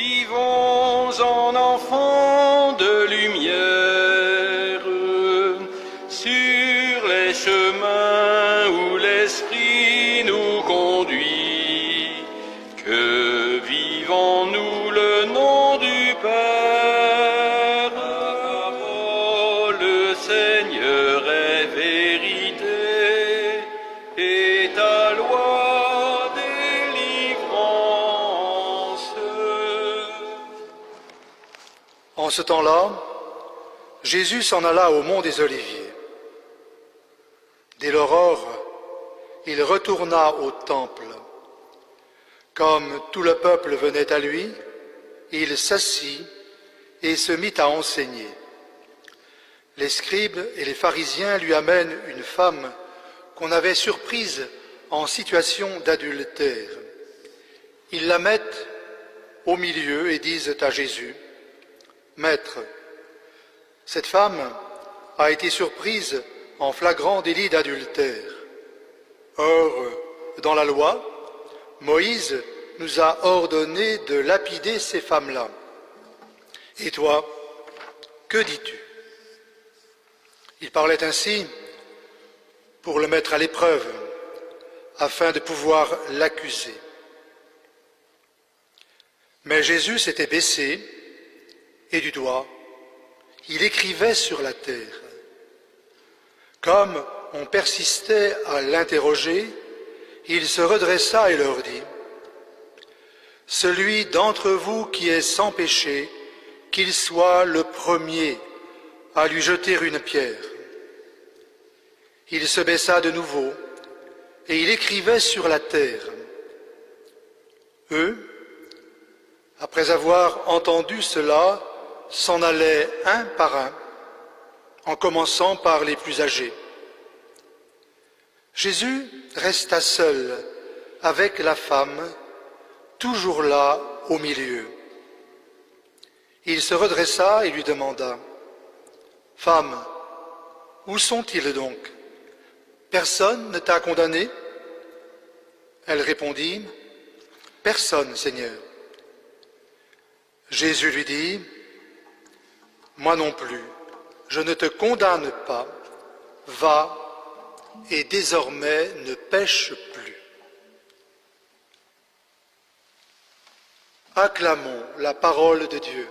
Vivons en enfants de lumière, sur les chemins où l'Esprit nous conduit. Que vivons-nous le nom du Père. La parole, Seigneur, est vérité, et ta loi délivrance. En ce temps-là, Jésus s'en alla au mont des Oliviers. Dès l'aurore, il retourna au temple. Comme tout le peuple venait à lui, il s'assit et se mit à enseigner. Les scribes et les pharisiens lui amènent une femme qu'on avait surprise en situation d'adultère. Ils la mettent au milieu et disent à Jésus: « Maître, cette femme a été surprise en flagrant délit d'adultère. Or, dans la loi, Moïse nous a ordonné de lapider ces femmes-là. Et toi, que dis-tu » Il parlait ainsi pour le mettre à l'épreuve, afin de pouvoir l'accuser. Mais Jésus s'était baissé, et du doigt, il écrivait sur la terre. Comme on persistait à l'interroger, il se redressa et leur dit: « Celui d'entre vous qui est sans péché, qu'il soit le premier à lui jeter une pierre. » Il se baissa de nouveau, et il écrivait sur la terre. Eux, après avoir entendu cela, s'en allaient un par un, en commençant par les plus âgés. Jésus resta seul avec la femme, toujours là au milieu. Il se redressa et lui demanda: « Femme, où sont-ils donc? Personne ne t'a condamné ?» Elle répondit: « Personne, Seigneur. » Jésus lui dit: « Moi non plus, je ne te condamne pas. Va, et désormais ne pêche plus. » Acclamons la parole de Dieu.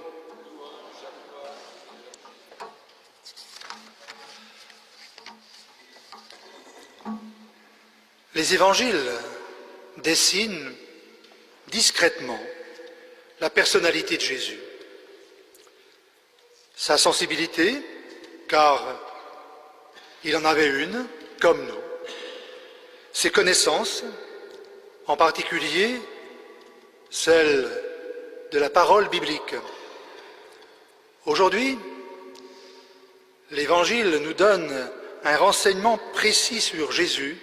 Les évangiles dessinent discrètement la personnalité de Jésus. Sa sensibilité, car il en avait une, comme nous. Ses connaissances, en particulier celles de la parole biblique. Aujourd'hui, l'Évangile nous donne un renseignement précis sur Jésus.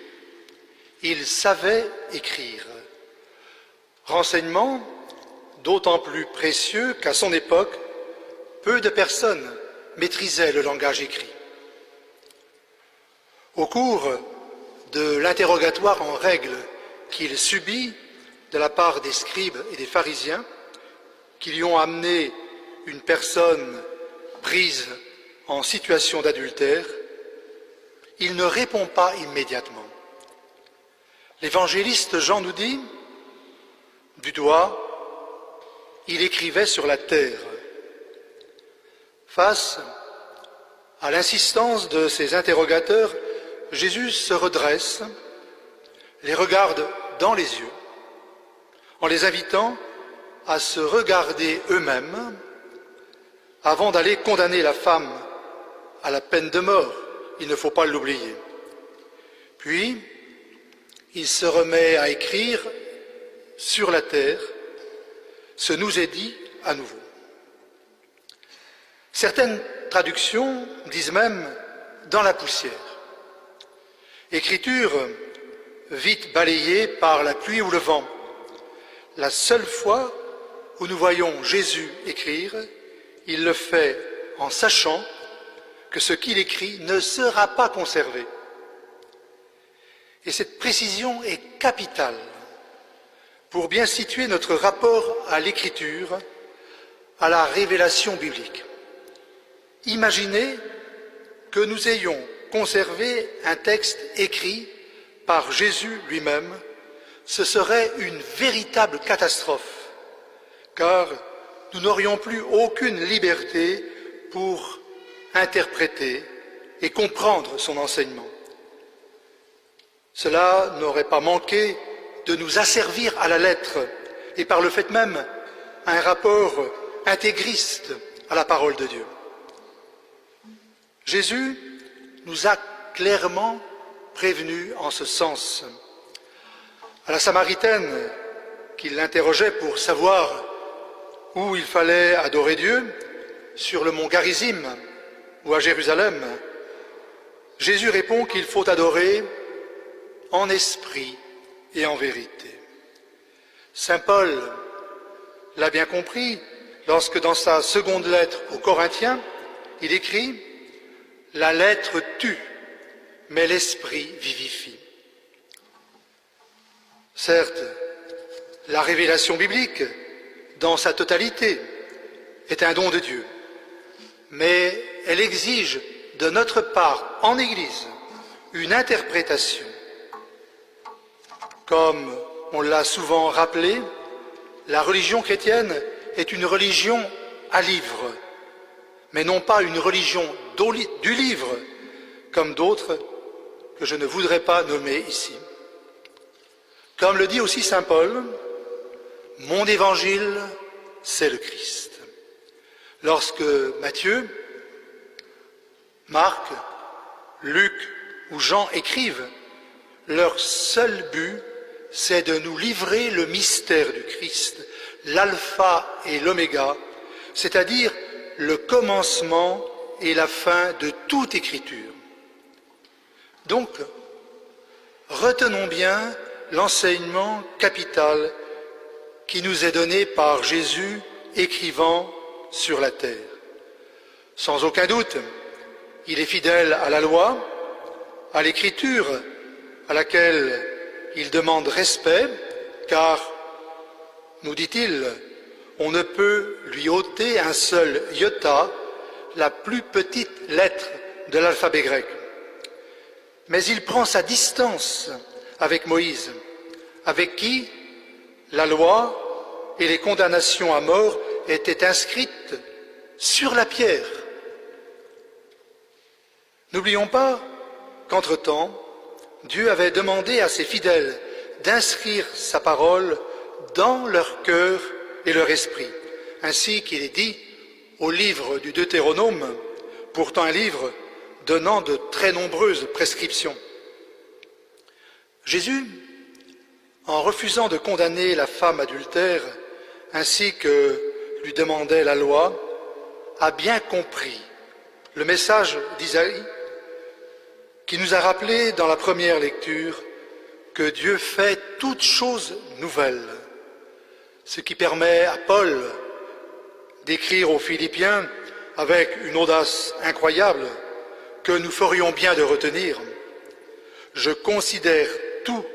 Il savait écrire. Renseignement d'autant plus précieux qu'à son époque, peu de personnes maîtrisaient le langage écrit. Au cours de l'interrogatoire en règle qu'il subit de la part des scribes et des pharisiens, qui lui ont amené une personne prise en situation d'adultère, il ne répond pas immédiatement. L'évangéliste Jean nous dit: du doigt, il écrivait sur la terre. Face à l'insistance de ses interrogateurs, Jésus se redresse, les regarde dans les yeux, en les invitant à se regarder eux-mêmes avant d'aller condamner la femme à la peine de mort. Il ne faut pas l'oublier. Puis, il se remet à écrire sur la terre: ce nous est dit à nouveau. Certaines traductions disent même dans la poussière. Écriture vite balayée par la pluie ou le vent. La seule fois où nous voyons Jésus écrire, il le fait en sachant que ce qu'il écrit ne sera pas conservé. Et cette précision est capitale pour bien situer notre rapport à l'écriture à la révélation biblique. Imaginez que nous ayons conservé un texte écrit par Jésus lui-même. Ce serait une véritable catastrophe, car nous n'aurions plus aucune liberté pour interpréter et comprendre son enseignement. Cela n'aurait pas manqué de nous asservir à la lettre et par le fait même un rapport intégriste à la parole de Dieu. Jésus nous a clairement prévenus en ce sens. À la Samaritaine, qui l'interrogeait pour savoir où il fallait adorer Dieu, sur le mont Garizim ou à Jérusalem, Jésus répond qu'il faut adorer en esprit et en vérité. Saint Paul l'a bien compris lorsque dans sa seconde lettre aux Corinthiens, il écrit « La lettre tue, mais l'esprit vivifie ». Certes, la révélation biblique, dans sa totalité, est un don de Dieu, mais elle exige de notre part, en Église, une interprétation. Comme on l'a souvent rappelé, la religion chrétienne est une religion à livre, mais non pas une religion du livre, comme d'autres que je ne voudrais pas nommer ici. Comme le dit aussi saint Paul, « Mon évangile, c'est le Christ ». Lorsque Matthieu, Marc, Luc ou Jean écrivent, leur seul but, c'est de nous livrer le mystère du Christ, l'alpha et l'oméga, c'est-à-dire le commencement et la fin de toute écriture. Donc, retenons bien l'enseignement capital qui nous est donné par Jésus écrivant sur la terre. Sans aucun doute, il est fidèle à la loi, à l'écriture à laquelle il demande respect, car, nous dit-il, on ne peut lui ôter un seul iota, la plus petite lettre de l'alphabet grec. Mais il prend sa distance avec Moïse, avec qui la loi et les condamnations à mort étaient inscrites sur la pierre. N'oublions pas qu'entre-temps, Dieu avait demandé à ses fidèles d'inscrire sa parole dans leur cœur et leur esprit, ainsi qu'il est dit au livre du Deutéronome, pourtant un livre donnant de très nombreuses prescriptions. Jésus, en refusant de condamner la femme adultère, ainsi que lui demandait la loi, a bien compris le message d'Isaïe qui nous a rappelé dans la première lecture que Dieu fait toutes choses nouvelles, ce qui permet à Paul d'écrire aux Philippiens avec une audace incroyable que nous ferions bien de retenir. Je considère tout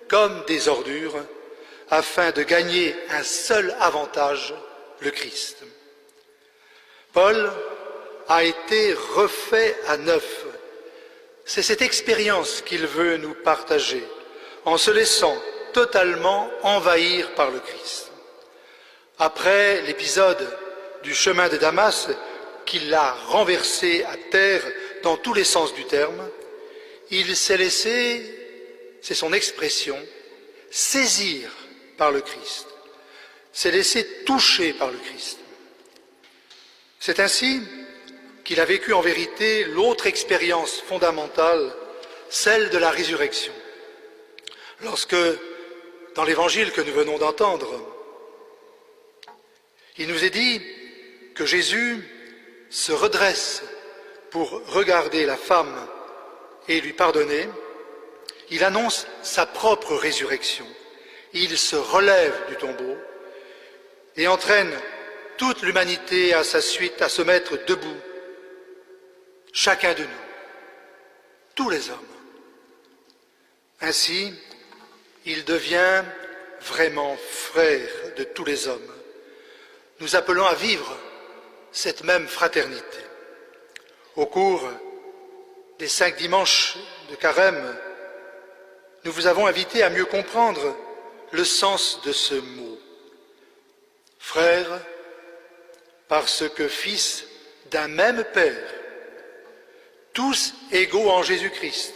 comme des ordures afin de gagner un seul avantage, le Christ. Paul a été refait à neuf. C'est cette expérience qu'il veut nous partager en se laissant totalement envahir par le Christ. Après l'épisode du chemin de Damas, qui l'a renversé à terre dans tous les sens du terme, il s'est laissé, c'est son expression, saisir par le Christ, s'est laissé toucher par le Christ. C'est ainsi qu'il a vécu en vérité l'autre expérience fondamentale, celle de la résurrection. Lorsque, dans l'évangile que nous venons d'entendre, il nous est dit que Jésus se redresse pour regarder la femme et lui pardonner, il annonce sa propre résurrection. Il se relève du tombeau et entraîne toute l'humanité à sa suite à se mettre debout, chacun de nous, tous les hommes. Ainsi, il devient vraiment frère de tous les hommes. nous appelons à vivre cette même fraternité. Au cours des 5 dimanches de Carême, nous vous avons invité à mieux comprendre le sens de ce mot. Frères, parce que fils d'un même Père, tous égaux en Jésus-Christ,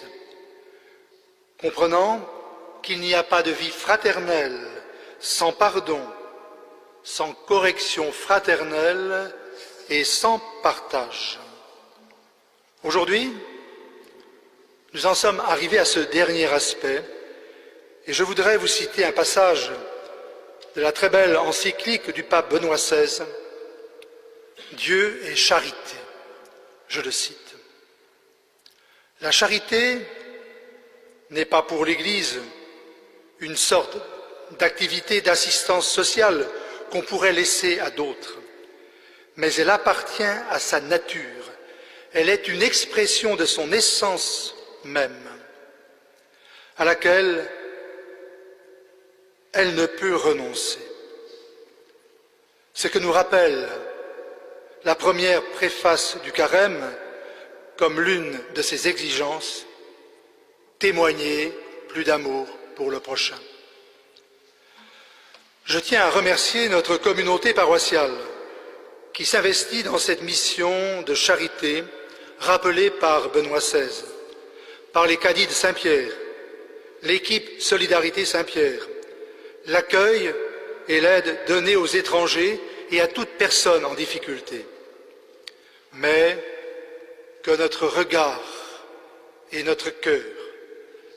comprenant qu'il n'y a pas de vie fraternelle sans pardon, sans correction fraternelle et sans partage. Aujourd'hui, nous en sommes arrivés à ce dernier aspect et je voudrais vous citer un passage de la très belle encyclique du pape Benoît XVI, « Dieu est charité ». Je le cite. La charité n'est pas pour l'Église une sorte d'activité d'assistance sociale qu'on pourrait laisser à d'autres, mais elle appartient à sa nature. Elle est une expression de son essence même, à laquelle elle ne peut renoncer. Ce que nous rappelle la première préface du Carême comme l'une de ses exigences, témoigner plus d'amour pour le prochain. Je tiens à remercier notre communauté paroissiale qui s'investit dans cette mission de charité rappelée par Benoît XVI, par les cadis de Saint-Pierre, l'équipe Solidarité Saint-Pierre, l'accueil et l'aide donnée aux étrangers et à toute personne en difficulté. Mais que notre regard et notre cœur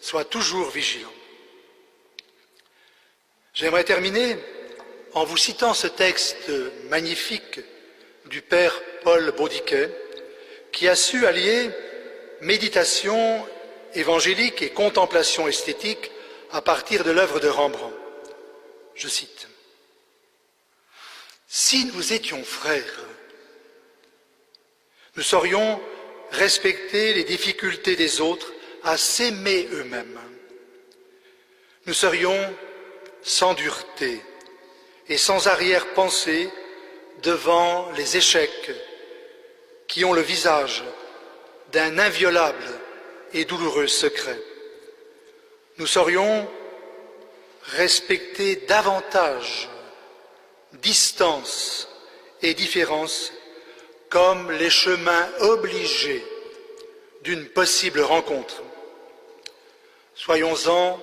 soient toujours vigilants. J'aimerais terminer en vous citant ce texte magnifique du père Paul Baudiquet, qui a su allier méditation évangélique et contemplation esthétique à partir de l'œuvre de Rembrandt. Je cite : « Si nous étions frères, nous saurions respecter les difficultés des autres à s'aimer eux-mêmes. Nous serions sans dureté et sans arrière-pensée devant les échecs qui ont le visage d'un inviolable et douloureux secret. Nous saurions respecter davantage distance et différence comme les chemins obligés d'une possible rencontre. Soyons-en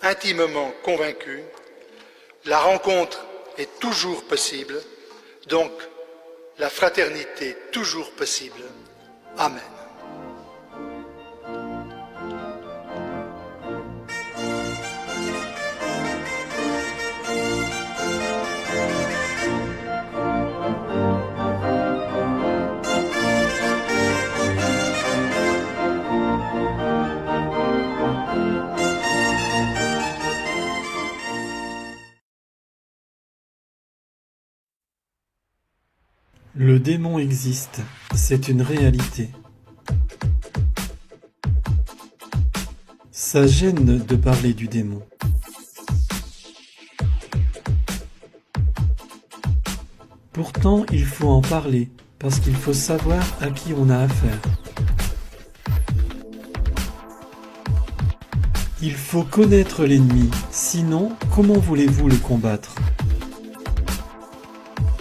intimement convaincus, la rencontre est toujours possible, donc la fraternité toujours possible. Amen. Le démon existe, c'est une réalité. Ça gêne de parler du démon. Pourtant, il faut en parler, parce qu'il faut savoir à qui on a affaire. Il faut connaître l'ennemi, sinon, comment voulez-vous le combattre?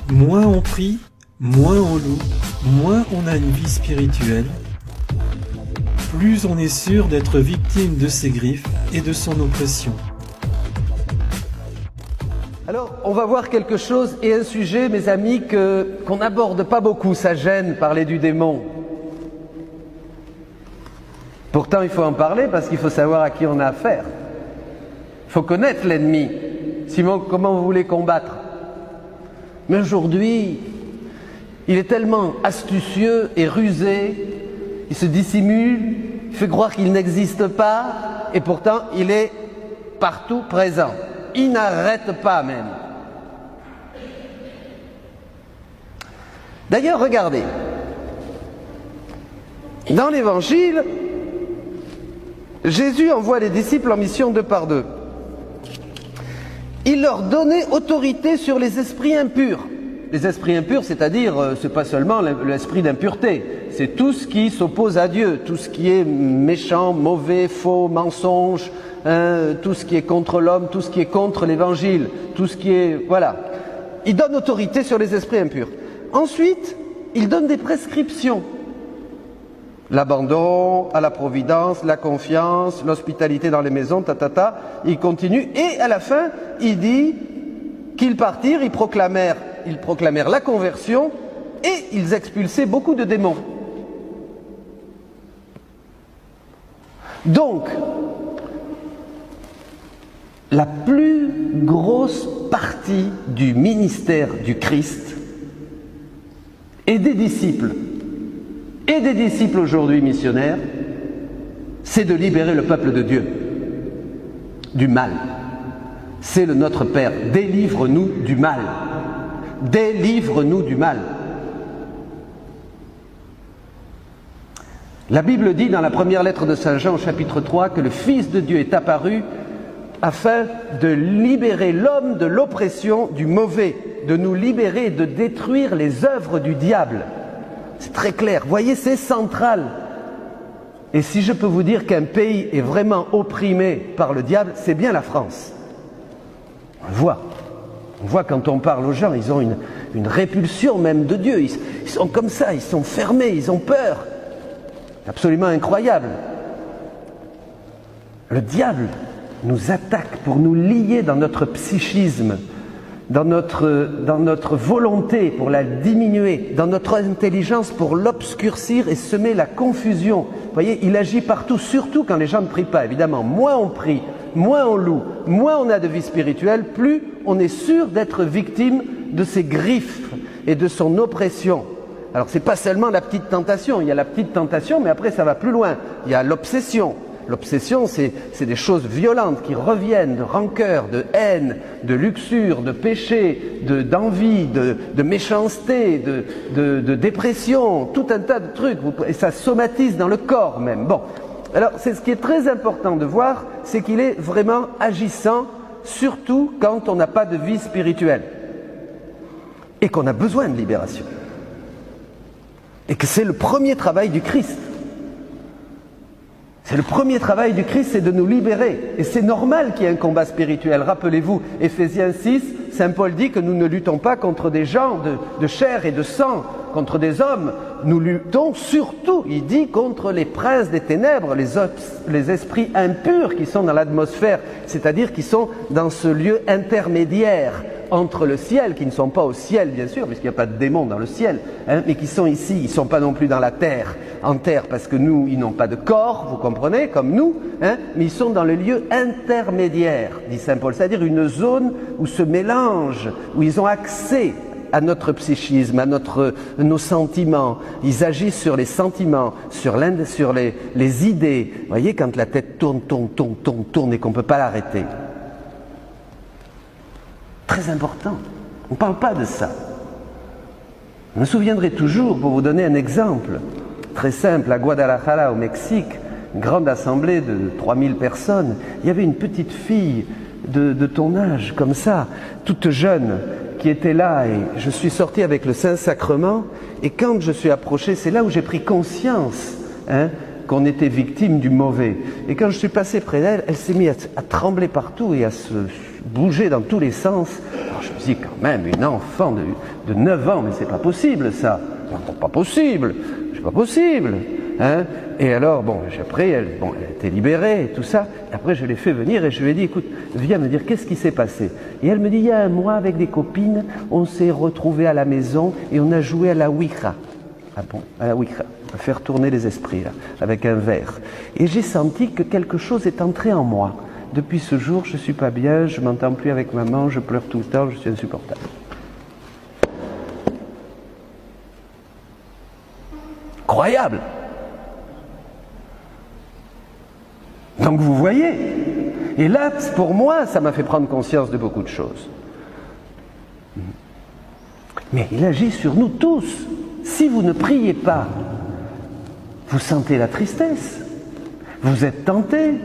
Moins on prie, moins on loue, moins on a une vie spirituelle, plus on est sûr d'être victime de ses griffes et de son oppression. Alors, on va voir quelque chose et un sujet, mes amis, qu'on n'aborde pas beaucoup. Ça gêne, parler du démon. Pourtant, il faut en parler parce qu'il faut savoir à qui on a affaire. Il faut connaître l'ennemi. Sinon, comment vous voulez combattre? Mais aujourd'hui, il est tellement astucieux et rusé, il se dissimule, il fait croire qu'il n'existe pas, et pourtant il est partout présent. Il n'arrête pas même. D'ailleurs, regardez, dans l'Évangile, Jésus envoie les disciples en mission 2 par 2. Il leur donnait autorité sur les esprits impurs. Les esprits impurs, c'est-à-dire, c'est pas seulement l'esprit d'impureté, c'est tout ce qui s'oppose à Dieu, tout ce qui est méchant, mauvais, faux, mensonge, tout ce qui est contre l'homme, tout ce qui est contre l'évangile, tout ce qui est... Voilà. Il donne autorité sur les esprits impurs. Ensuite, il donne des prescriptions. L'abandon à la providence, la confiance, l'hospitalité dans les maisons, il continue, et à la fin, il dit qu'ils partirent, ils proclamèrent la conversion, et ils expulsaient beaucoup de démons. Donc, la plus grosse partie du ministère du Christ et des disciples aujourd'hui missionnaires, c'est de libérer le peuple de Dieu du mal. C'est le Notre Père. Délivre-nous du mal. Délivre-nous du mal. La Bible dit dans la première lettre de Saint Jean, au chapitre 3, que le Fils de Dieu est apparu afin de libérer l'homme de l'oppression du mauvais, de nous libérer et de détruire les œuvres du diable. C'est très clair. Voyez, c'est central. Et si je peux vous dire qu'un pays est vraiment opprimé par le diable, c'est bien la France. On le voit. On voit quand on parle aux gens, ils ont une répulsion même de Dieu. Ils sont comme ça, ils sont fermés, ils ont peur. C'est absolument incroyable. Le diable nous attaque pour nous lier dans notre psychisme, dans notre volonté pour la diminuer, dans notre intelligence pour l'obscurcir et semer la confusion. Vous voyez, il agit partout, surtout quand les gens ne prient pas. Évidemment, moins on prie, moins on loue, moins on a de vie spirituelle, plus on est sûr d'être victime de ses griffes et de son oppression. Alors c'est pas seulement la petite tentation, il y a la petite tentation, mais après ça va plus loin. Il y a l'obsession. L'obsession, c'est des choses violentes qui reviennent, de rancœur, de haine, de luxure, de péché, d'envie, de méchanceté, de dépression, tout un tas de trucs, et ça somatise dans le corps même. Bon, alors c'est ce qui est très important de voir, c'est qu'il est vraiment agissant, surtout quand on n'a pas de vie spirituelle, et qu'on a besoin de libération. Et que c'est le premier travail du Christ. C'est le premier travail du Christ, c'est de nous libérer. Et c'est normal qu'il y ait un combat spirituel. Rappelez-vous, Éphésiens 6, Saint Paul dit que nous ne luttons pas contre des gens de chair et de sang, contre des hommes. Nous luttons surtout, il dit, contre les princes des ténèbres, les esprits impurs qui sont dans l'atmosphère, c'est-à-dire qui sont dans ce lieu intermédiaire entre le ciel, qui ne sont pas au ciel bien sûr, puisqu'il n'y a pas de démons dans le ciel, mais qui sont ici, ils ne sont pas non plus dans la terre, en terre, parce que nous, ils n'ont pas de corps, vous comprenez, comme nous, mais ils sont dans le lieu intermédiaire, dit Saint Paul, c'est-à-dire une zone où se mélangent, où ils ont accès à notre psychisme, à nos sentiments. Ils agissent sur les sentiments, sur les idées. Vous voyez, quand la tête tourne et qu'on ne peut pas l'arrêter. Très important. On ne parle pas de ça. Je me souviendrai toujours, pour vous donner un exemple très simple, à Guadalajara, au Mexique, une grande assemblée de 3000 personnes, il y avait une petite fille de ton âge, comme ça, toute jeune, qui était là, et je suis sorti avec le Saint-Sacrement, et quand je suis approché, c'est là où j'ai pris conscience qu'on était victime du mauvais. Et quand je suis passé près d'elle, elle s'est mise à trembler partout et à se bouger dans tous les sens. Alors je me suis dit, quand même, une enfant de 9 ans, mais c'est pas possible ça. C'est pas possible, c'est pas possible. Et alors, bon, après, elle était libérée et tout ça. Et après, je l'ai fait venir et je lui ai dit, écoute, viens me dire, qu'est-ce qui s'est passé? Et elle me dit, il y a un mois, avec des copines, on s'est retrouvés à la maison et on a joué à la Ouija. Ah bon, à la Ouija, à faire tourner les esprits, là, avec un verre. Et j'ai senti que quelque chose est entré en moi. Depuis ce jour, je ne suis pas bien, je ne m'entends plus avec maman, je pleure tout le temps, je suis insupportable. Incroyable! Donc vous voyez, et là, pour moi, ça m'a fait prendre conscience de beaucoup de choses. Mais il agit sur nous tous. Si vous ne priez pas, vous sentez la tristesse, vous êtes tenté,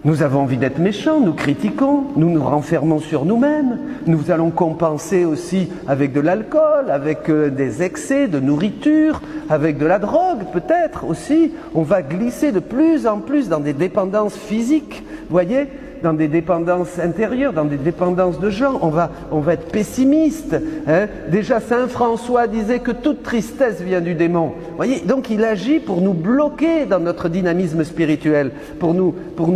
Nous avons envie d'être méchants, nous critiquons, nous nous renfermons sur nous-mêmes, nous allons compenser aussi avec de l'alcool, avec des excès de nourriture, avec de la drogue peut-être aussi. On va glisser de plus en plus dans des dépendances physiques, vous voyez, dans des dépendances intérieures, dans des dépendances de gens. On va être pessimiste. Hein. Déjà, Saint François disait que toute tristesse vient du démon. Vous voyez, donc il agit pour nous bloquer dans notre dynamisme spirituel, pour nous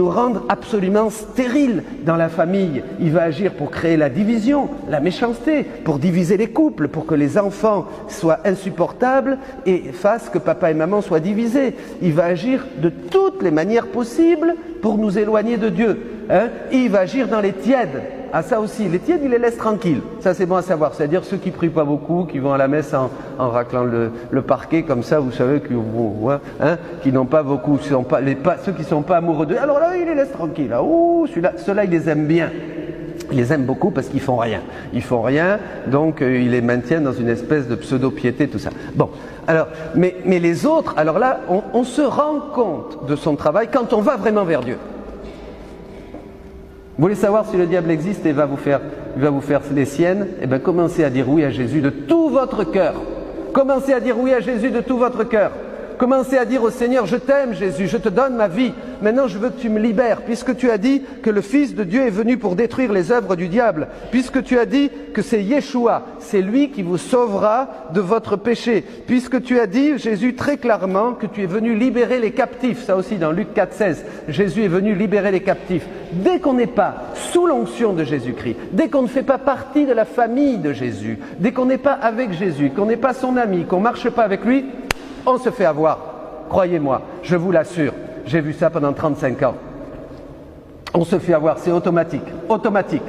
rendre absolument stériles dans la famille. Il va agir pour créer la division, la méchanceté, pour diviser les couples, pour que les enfants soient insupportables et fassent que papa et maman soient divisés. Il va agir de toutes les manières possibles pour nous éloigner de Dieu. Hein? Il va agir dans les tièdes. Ah, ça aussi, les tièdes, il les laisse tranquilles. Ça, c'est bon à savoir. C'est-à-dire ceux qui prient pas beaucoup, qui vont à la messe en raclant le parquet, comme ça, vous savez, qui n'ont pas beaucoup, ceux qui sont pas amoureux d'eux. Alors là, il les laisse tranquilles. Là. Ouh, ceux-là, il les aime bien. Il les aime beaucoup parce qu'ils font rien. Ils font rien, donc il les maintient dans une espèce de pseudo-piété, tout ça. Bon, alors, mais les autres, alors là, on se rend compte de son travail quand on va vraiment vers Dieu. Vous voulez savoir si le diable existe et va vous faire les siennes? Eh bien, commencez à dire oui à Jésus de tout votre cœur. Commencez à dire oui à Jésus de tout votre cœur. Commencez à dire au Seigneur, je t'aime Jésus, je te donne ma vie. Maintenant, je veux que tu me libères, puisque tu as dit que le Fils de Dieu est venu pour détruire les œuvres du diable, puisque tu as dit que c'est Yeshua, c'est lui qui vous sauvera de votre péché, puisque tu as dit, Jésus, très clairement, que tu es venu libérer les captifs. Ça aussi, dans Luc 4,16, Jésus est venu libérer les captifs. Dès qu'on n'est pas sous l'onction de Jésus-Christ, dès qu'on ne fait pas partie de la famille de Jésus, dès qu'on n'est pas avec Jésus, qu'on n'est pas son ami, qu'on ne marche pas avec lui, on se fait avoir. Croyez-moi, je vous l'assure, j'ai vu ça pendant 35 ans. On se fait avoir, c'est automatique. Automatique.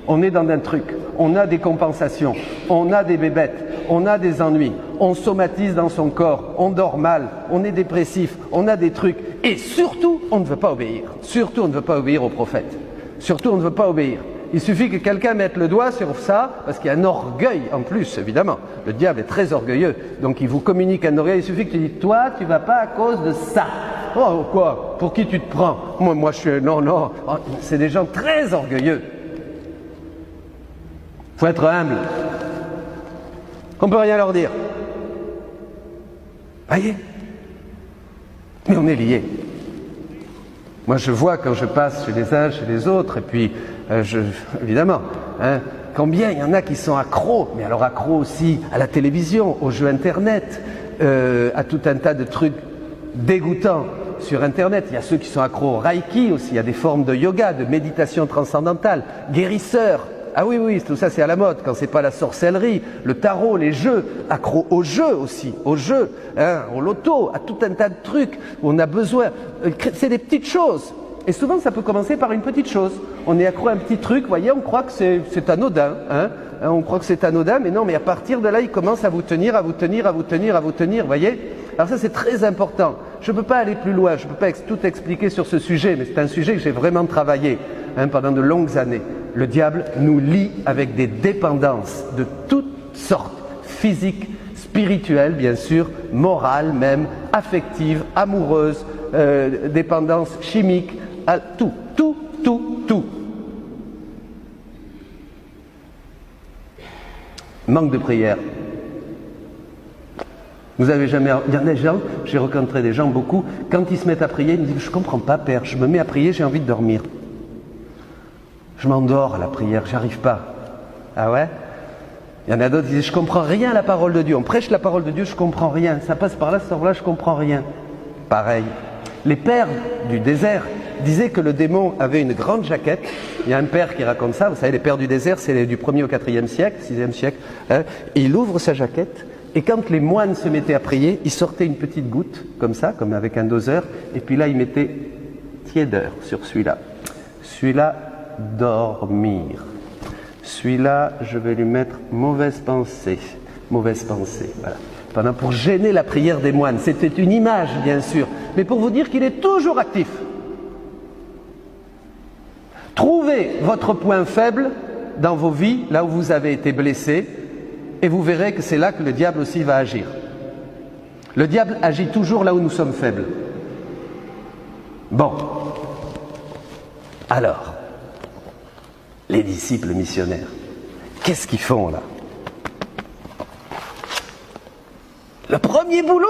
On est dans un truc, on a des compensations, on a des bébêtes, on a des ennuis, on somatise dans son corps, on dort mal, on est dépressif, on a des trucs. Et surtout, on ne veut pas obéir. Surtout, on ne veut pas obéir au prophète. Surtout, on ne veut pas obéir. Il suffit que quelqu'un mette le doigt sur ça, parce qu'il y a un orgueil en plus, évidemment. Le diable est très orgueilleux, donc il vous communique un orgueil. Il suffit que tu dis, toi, tu ne vas pas à cause de ça. Oh, quoi? Pour qui tu te prends? Moi, je suis... Non. Oh, c'est des gens très orgueilleux. Il faut être humble. On ne peut rien leur dire. Voyez? Mais on est liés. Moi, je vois quand je passe chez les uns, chez les autres, et puis, évidemment, hein, combien il y en a qui sont accros, mais alors accros aussi à la télévision, aux jeux Internet, à tout un tas de trucs dégoûtants sur Internet. Il y a ceux qui sont accros au Reiki aussi, il y a des formes de yoga, de méditation transcendantale, guérisseurs. Ah oui, tout ça c'est à la mode, quand c'est pas la sorcellerie, le tarot, les jeux, accro aux jeux aussi, aux jeux, hein, au loto, à tout un tas de trucs où on a besoin. C'est des petites choses. Et souvent ça peut commencer par une petite chose. On est accro à un petit truc, vous voyez, on croit que c'est anodin, hein, on croit que c'est anodin, mais non, mais à partir de là, il commence à vous tenir, vous voyez. Alors ça c'est très important. Je ne peux pas aller plus loin, je ne peux pas tout expliquer sur ce sujet, mais c'est un sujet que j'ai vraiment travaillé pendant de longues années. Le diable nous lie avec des dépendances de toutes sortes, physiques, spirituelles bien sûr, morales même, affectives, amoureuses, dépendances chimiques, tout. Manque de prière. Vous avez jamais... Il y a des gens, j'ai rencontré des gens beaucoup, quand ils se mettent à prier, ils me disent « Je ne comprends pas, Père, je me mets à prier, j'ai envie de dormir. Je m'endors à la prière, j'arrive pas. » Ah ouais? Il y en a d'autres qui disent « Je comprends rien à la parole de Dieu. On prêche la parole de Dieu, je comprends rien. Ça passe par là, ça sort là, je comprends rien. » Pareil. Les pères du désert disaient que le démon avait une grande jaquette. Il y a un père qui raconte ça. Vous savez, les pères du désert, c'est du 1er au 4e siècle, 6e siècle. Hein, et il ouvre sa jaquette. Et quand les moines se mettaient à prier, il sortait une petite goutte, comme ça, comme avec un doseur. Et puis là, il mettait tiédeur sur celui-là. Celui-là, dormir. Celui-là, je vais lui mettre mauvaise pensée. Mauvaise pensée, voilà. Pendant pour gêner la prière des moines. C'était une image, bien sûr, mais pour vous dire qu'il est toujours actif. Trouvez votre point faible dans vos vies, là où vous avez été blessés, et vous verrez que c'est là que le diable aussi va agir. Le diable agit toujours là où nous sommes faibles. Bon. Alors, les disciples missionnaires, qu'est-ce qu'ils font là? Le premier boulot,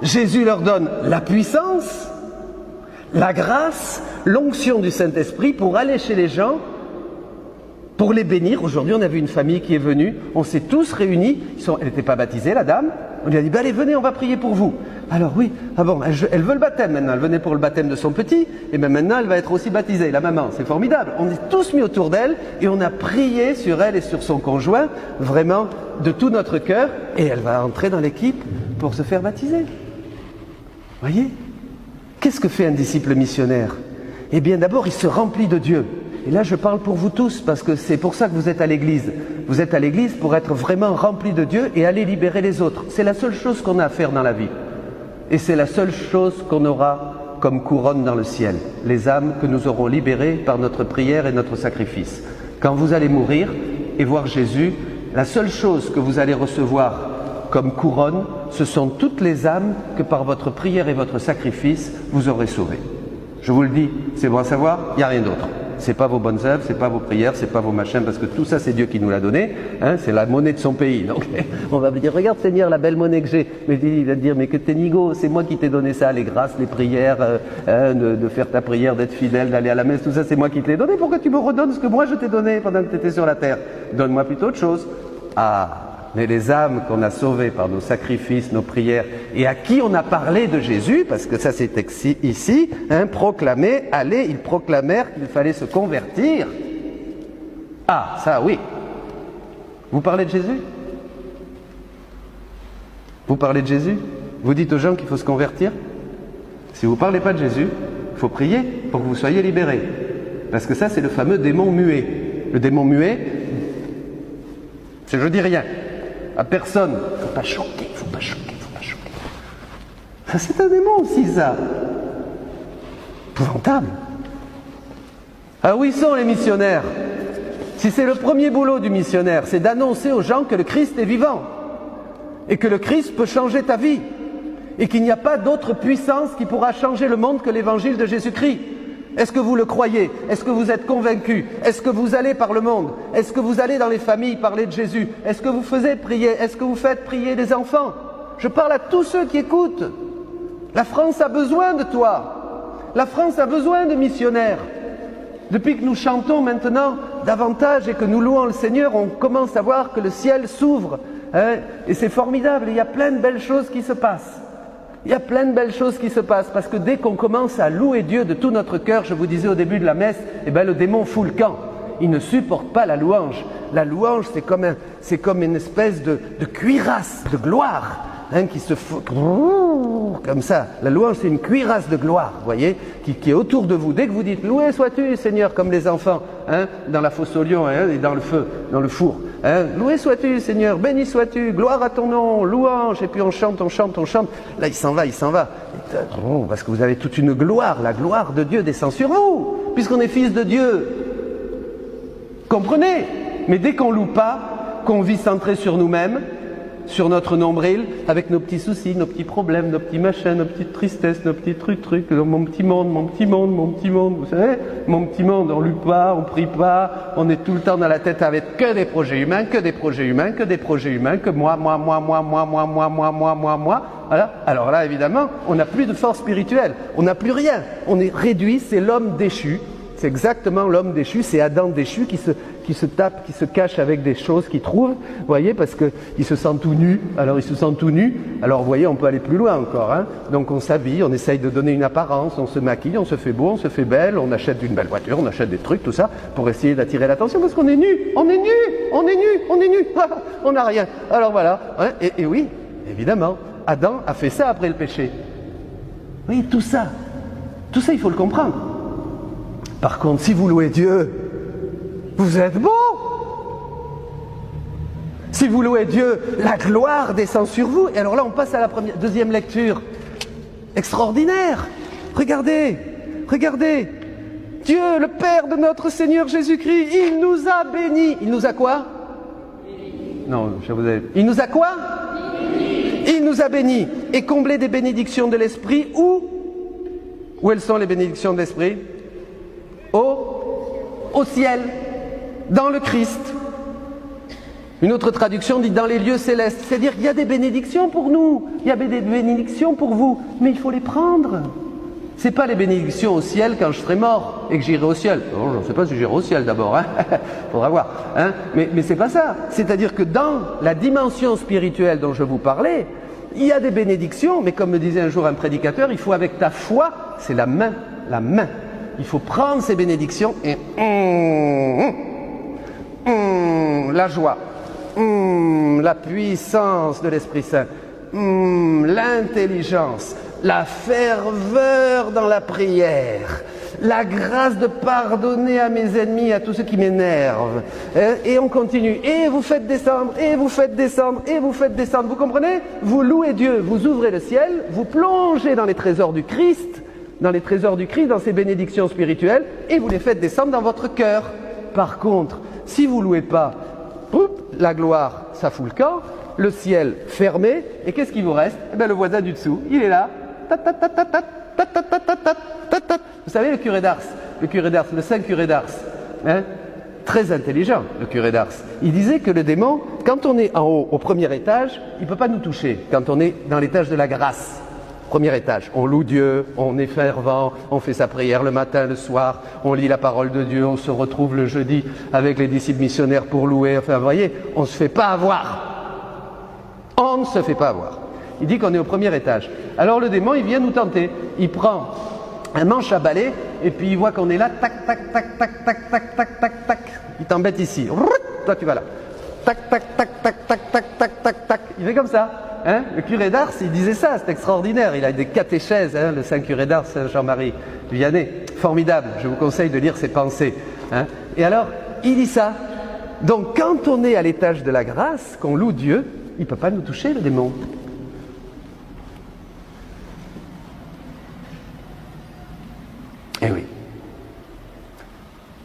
Jésus leur donne la puissance, la grâce, l'onction du Saint-Esprit pour aller chez les gens, pour les bénir. Aujourd'hui, on a vu une famille qui est venue, on s'est tous réunis, elle n'était pas baptisée, la dame, on lui a dit, allez, venez, on va prier pour vous. Alors oui, elle veut le baptême maintenant, elle venait pour le baptême de son petit, et bien maintenant elle va être aussi baptisée, la maman, c'est formidable. On est tous mis autour d'elle, et on a prié sur elle et sur son conjoint, vraiment de tout notre cœur, et elle va entrer dans l'équipe pour se faire baptiser. Voyez? Qu'est-ce que fait un disciple missionnaire? Eh bien d'abord, il se remplit de Dieu. Et là, je parle pour vous tous, parce que c'est pour ça que vous êtes à l'église. Vous êtes à l'église pour être vraiment remplis de Dieu et aller libérer les autres. C'est la seule chose qu'on a à faire dans la vie. Et c'est la seule chose qu'on aura comme couronne dans le ciel. Les âmes que nous aurons libérées par notre prière et notre sacrifice. Quand vous allez mourir et voir Jésus, la seule chose que vous allez recevoir comme couronne, ce sont toutes les âmes que par votre prière et votre sacrifice, vous aurez sauvées. Je vous le dis, c'est bon à savoir, il n'y a rien d'autre. C'est pas vos bonnes œuvres, c'est pas vos prières, c'est pas vos machins, parce que tout ça c'est Dieu qui nous l'a donné, hein, c'est la monnaie de son pays. Donc on va me dire, regarde Seigneur, la belle monnaie que j'ai. Mais il va te dire, mais que t'es nigo, c'est moi qui t'ai donné ça, les grâces, les prières, de faire ta prière, d'être fidèle, d'aller à la messe, tout ça c'est moi qui te l'ai donné. Pourquoi tu me redonnes ce que moi je t'ai donné pendant que tu étais sur la terre? Donne-moi plutôt autre chose. Ah, mais les âmes qu'on a sauvées par nos sacrifices, nos prières, et à qui on a parlé de Jésus, parce que ça c'est ici, hein, proclamer, allez, ils proclamèrent qu'il fallait se convertir. Ah, ça oui. Vous parlez de Jésus? Vous parlez de Jésus? Vous dites aux gens qu'il faut se convertir? Si vous ne parlez pas de Jésus, il faut prier pour que vous soyez libérés. Parce que ça c'est le fameux démon muet. Le démon muet, c'est je dis rien. À personne. Il ne faut pas choquer, il ne faut pas choquer, il ne faut pas choquer. Ça, c'est un démon aussi, ça. Épouvantable. Alors, où ils sont les missionnaires? Si c'est le premier boulot du missionnaire, c'est d'annoncer aux gens que le Christ est vivant. Et que le Christ peut changer ta vie. Et qu'il n'y a pas d'autre puissance qui pourra changer le monde que l'évangile de Jésus-Christ. Est-ce que vous le croyez? Est-ce que vous êtes convaincus? Est-ce que vous allez par le monde? Est-ce que vous allez dans les familles parler de Jésus? Est-ce que vous faites prier? Est-ce que vous faites prier les enfants? Je parle à tous ceux qui écoutent. La France a besoin de toi. La France a besoin de missionnaires. Depuis que nous chantons maintenant davantage et que nous louons le Seigneur, on commence à voir que le ciel s'ouvre. Hein, et c'est formidable. Il y a plein de belles choses qui se passent. Il y a plein de belles choses qui se passent, parce que dès qu'on commence à louer Dieu de tout notre cœur, je vous disais au début de la messe, eh ben le démon fout le camp. Il ne supporte pas la louange. La louange, c'est comme une espèce de cuirasse de gloire, hein, qui se fout comme ça. La louange, c'est une cuirasse de gloire, vous voyez, qui est autour de vous. Dès que vous dites « Loué sois-tu, Seigneur », comme les enfants, hein, dans la fosse aux lions, hein, et dans le feu, dans le four. Hein, « Loué sois-tu, Seigneur, béni sois-tu, gloire à ton nom, louange », et puis on chante, on chante, on chante. Là, il s'en va. Parce que vous avez toute une gloire, la gloire de Dieu descend sur vous, puisqu'on est fils de Dieu. Comprenez? Mais dès qu'on loue pas, qu'on vit centré sur nous-mêmes, sur notre nombril, avec nos petits soucis, nos petits problèmes, nos petits machins, nos petites tristesses, nos petits trucs, mon petit monde, vous savez, mon petit monde, on ne loue pas, on ne prie pas, on est tout le temps dans la tête avec que des projets humains, que moi. Voilà. Alors là, évidemment, on n'a plus de force spirituelle, on n'a plus rien, on est réduit, c'est l'homme déchu. C'est exactement l'homme déchu, c'est Adam déchu qui se tape, qui se cache avec des choses qu'il trouve, vous voyez, parce qu'il se sent tout nu, alors vous voyez, on peut aller plus loin encore, hein. Donc on s'habille, on essaye de donner une apparence, on se maquille, on se fait beau, on se fait belle, on achète une belle voiture, on achète des trucs, tout ça, pour essayer d'attirer l'attention, parce qu'on est nu, on n'a rien. Alors voilà, hein, et oui, évidemment, Adam a fait ça après le péché. Oui, tout ça, il faut le comprendre. Par contre, si vous louez Dieu, vous êtes beau. Si vous louez Dieu, la gloire descend sur vous. Et alors là, on passe à la deuxième lecture. Extraordinaire. Regardez. Dieu, le Père de notre Seigneur Jésus-Christ, il nous a bénis. Il nous a quoi? Non, je vous ai... Il nous a quoi? Il nous a bénis et comblés des bénédictions de l'Esprit. Où elles sont les bénédictions de l'Esprit? au ciel, dans le Christ. Une autre traduction dit dans les lieux célestes, c'est-à-dire qu'il y a des bénédictions pour nous, il y a des bénédictions pour vous, mais il faut les prendre. C'est pas les bénédictions au ciel quand je serai mort et que j'irai au ciel. Non, je ne sais pas si j'irai au ciel d'abord, hein. Faudra voir. Hein. Mais c'est pas ça. C'est-à-dire que dans la dimension spirituelle dont je vous parlais, il y a des bénédictions, mais comme me disait un jour un prédicateur, il faut avec ta foi, c'est la main. Il faut prendre ces bénédictions et la joie, la puissance de l'Esprit Saint, l'intelligence, la ferveur dans la prière, la grâce de pardonner à mes ennemis, à tous ceux qui m'énervent. Et on continue. Et vous faites descendre, et vous faites descendre, et vous faites descendre. Vous comprenez? Vous louez Dieu, vous ouvrez le ciel, vous plongez dans les trésors du Christ, dans ces bénédictions spirituelles, et vous les faites descendre dans votre cœur. Par contre, si vous ne louez pas, la gloire, ça fout le camp, le ciel fermé, et qu'est-ce qui vous reste? Eh bien, le voisin du dessous, il est là. Vous savez, le curé d'Ars, le saint curé d'Ars, hein, très intelligent, le curé d'Ars, il disait que le démon, quand on est en haut, au premier étage, il ne peut pas nous toucher, quand on est dans l'étage de la grâce. Premier étage, on loue Dieu, on est fervent, on fait sa prière le matin, le soir, on lit la parole de Dieu, on se retrouve le jeudi avec les disciples missionnaires pour louer, enfin vous voyez, on ne se fait pas avoir. On ne se fait pas avoir. Il dit qu'on est au premier étage. Alors le démon, il vient nous tenter. Il prend un manche à balai et puis il voit qu'on est là, tac, tac, tac, tac, tac, tac, tac, tac, tac. Il t'embête ici. Toi, tu vas là. Tac, tac, tac, tac, tac, tac, tac, tac, tac. Il fait comme ça. Hein, le curé d'Ars, il disait ça, c'est extraordinaire. Il a des catéchèses, hein, le saint curé d'Ars, Jean-Marie Vianney. Formidable. Je vous conseille de lire ses pensées. Hein. Et alors, il dit ça. Donc, quand on est à l'étage de la grâce, qu'on loue Dieu, il ne peut pas nous toucher, le démon. Eh oui.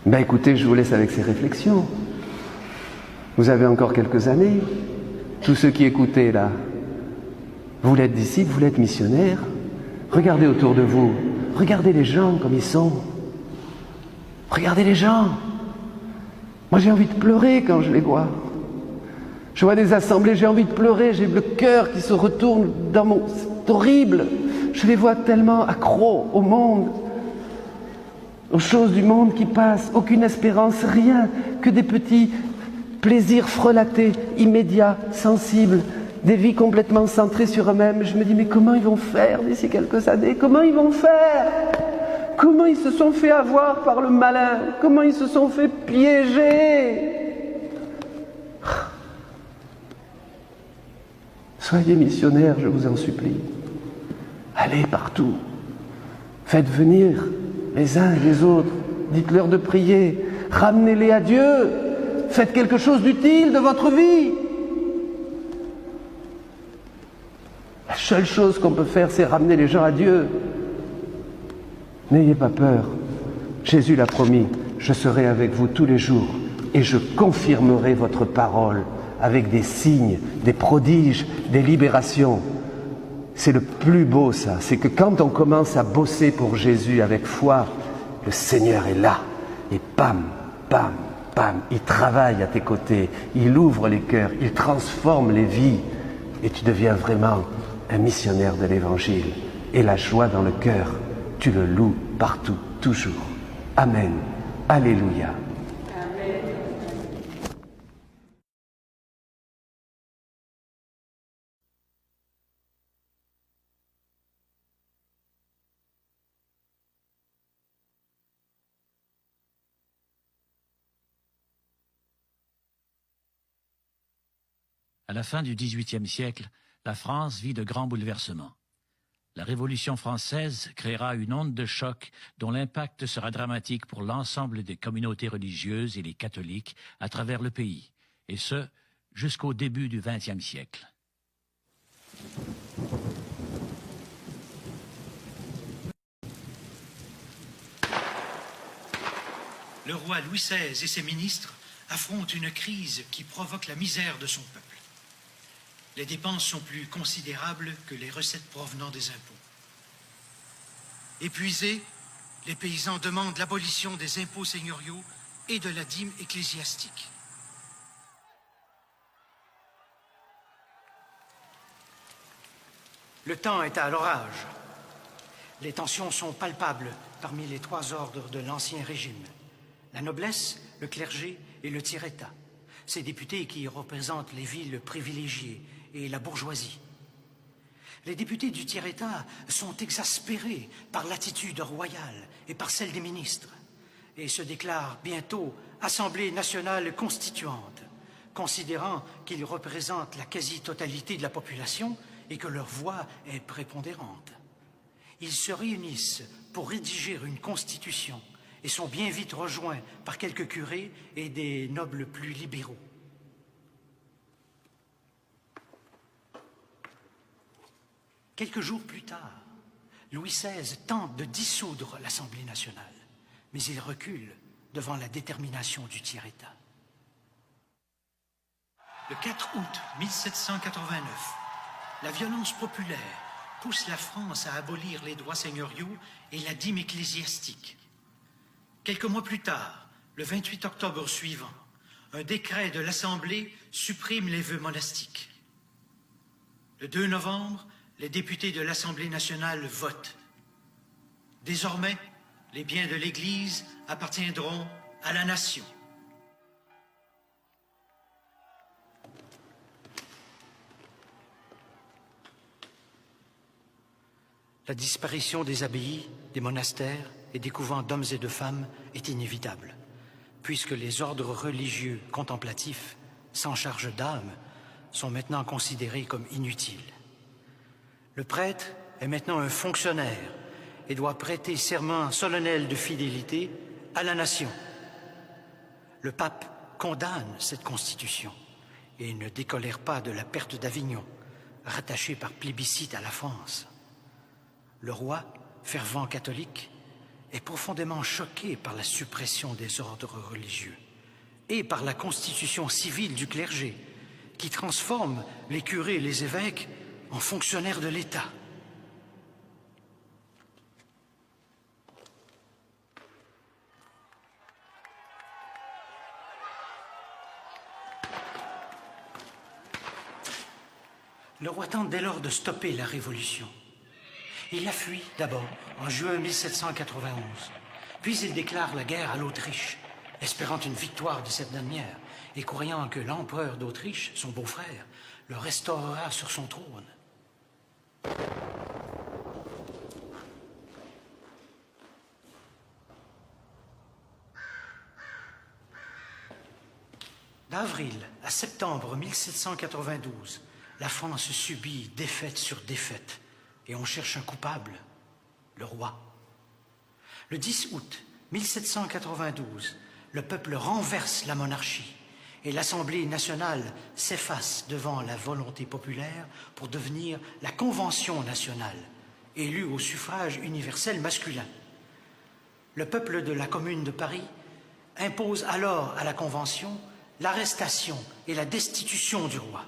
Ben écoutez, je vous laisse avec ces réflexions. Vous avez encore quelques années. Tous ceux qui écoutez là, vous voulez être disciples, vous voulez être missionnaires. Regardez autour de vous. Regardez les gens comme ils sont. Regardez les gens. Moi j'ai envie de pleurer quand je les vois. Je vois des assemblées, j'ai envie de pleurer, j'ai le cœur qui se retourne dans mon... C'est horrible. Je les vois tellement accros au monde, aux choses du monde qui passent, aucune espérance, rien, que des petits plaisirs frelatés, immédiats, sensibles, des vies complètement centrées sur eux-mêmes. Je me dis, mais comment ils vont faire d'ici quelques années? Comment ils vont faire? Comment ils se sont fait avoir par le malin? Comment ils se sont fait piéger? Soyez missionnaires, je vous en supplie. Allez partout. Faites venir les uns et les autres. Dites-leur de prier. Ramenez-les à Dieu. Faites quelque chose d'utile de votre vie. La seule chose qu'on peut faire, c'est ramener les gens à Dieu. N'ayez pas peur. Jésus l'a promis. Je serai avec vous tous les jours et je confirmerai votre parole avec des signes, des prodiges, des libérations. C'est le plus beau, ça. C'est que quand on commence à bosser pour Jésus avec foi, le Seigneur est là. Et pam, pam, pam, il travaille à tes côtés. Il ouvre les cœurs, il transforme les vies. Et tu deviens vraiment un missionnaire de l'Évangile. Et la joie dans le cœur, tu le loues partout, toujours. Amen. Alléluia. À la fin du XVIIIe siècle, la France vit de grands bouleversements. La Révolution française créera une onde de choc dont l'impact sera dramatique pour l'ensemble des communautés religieuses et les catholiques à travers le pays, et ce, jusqu'au début du XXe siècle. Le roi Louis XVI et ses ministres affrontent une crise qui provoque la misère de son peuple. Les dépenses sont plus considérables que les recettes provenant des impôts. Épuisés, les paysans demandent l'abolition des impôts seigneuriaux et de la dîme ecclésiastique. Le temps est à l'orage. Les tensions sont palpables parmi les trois ordres de l'Ancien Régime. La noblesse, le clergé et le tiers-état. Ces députés qui représentent les villes privilégiées et la bourgeoisie. Les députés du tiers-état sont exaspérés par l'attitude royale et par celle des ministres et se déclarent bientôt Assemblée nationale constituante, considérant qu'ils représentent la quasi-totalité de la population et que leur voix est prépondérante. Ils se réunissent pour rédiger une constitution et sont bien vite rejoints par quelques curés et des nobles plus libéraux. Quelques jours plus tard, Louis XVI tente de dissoudre l'Assemblée nationale, mais il recule devant la détermination du tiers-état. Le 4 août 1789, la violence populaire pousse la France à abolir les droits seigneuriaux et la dîme ecclésiastique. Quelques mois plus tard, le 28 octobre suivant, un décret de l'Assemblée supprime les vœux monastiques. Le 2 novembre, les députés de l'Assemblée nationale votent. Désormais, les biens de l'Église appartiendront à la nation. La disparition des abbayes, des monastères et des couvents d'hommes et de femmes est inévitable, puisque les ordres religieux contemplatifs, sans charge d'âme, sont maintenant considérés comme inutiles. Le prêtre est maintenant un fonctionnaire et doit prêter serment solennel de fidélité à la nation. Le pape condamne cette constitution et ne décolère pas de la perte d'Avignon, rattachée par plébiscite à la France. Le roi, fervent catholique, est profondément choqué par la suppression des ordres religieux et par la constitution civile du clergé, qui transforme les curés et les évêques en fonctionnaires de l'État. Le roi tente dès lors de stopper la révolution. Il la fuit d'abord en juin 1791, puis il déclare la guerre à l'Autriche, espérant une victoire de cette dernière et croyant que l'empereur d'Autriche, son beau-frère, le restaurera sur son trône. D'avril à septembre 1792, la France subit défaite sur défaite et on cherche un coupable, le roi. Le 10 août 1792, le peuple renverse la monarchie et l'Assemblée nationale s'efface devant la volonté populaire pour devenir la Convention nationale, élue au suffrage universel masculin. Le peuple de la Commune de Paris impose alors à la Convention l'arrestation et la destitution du roi.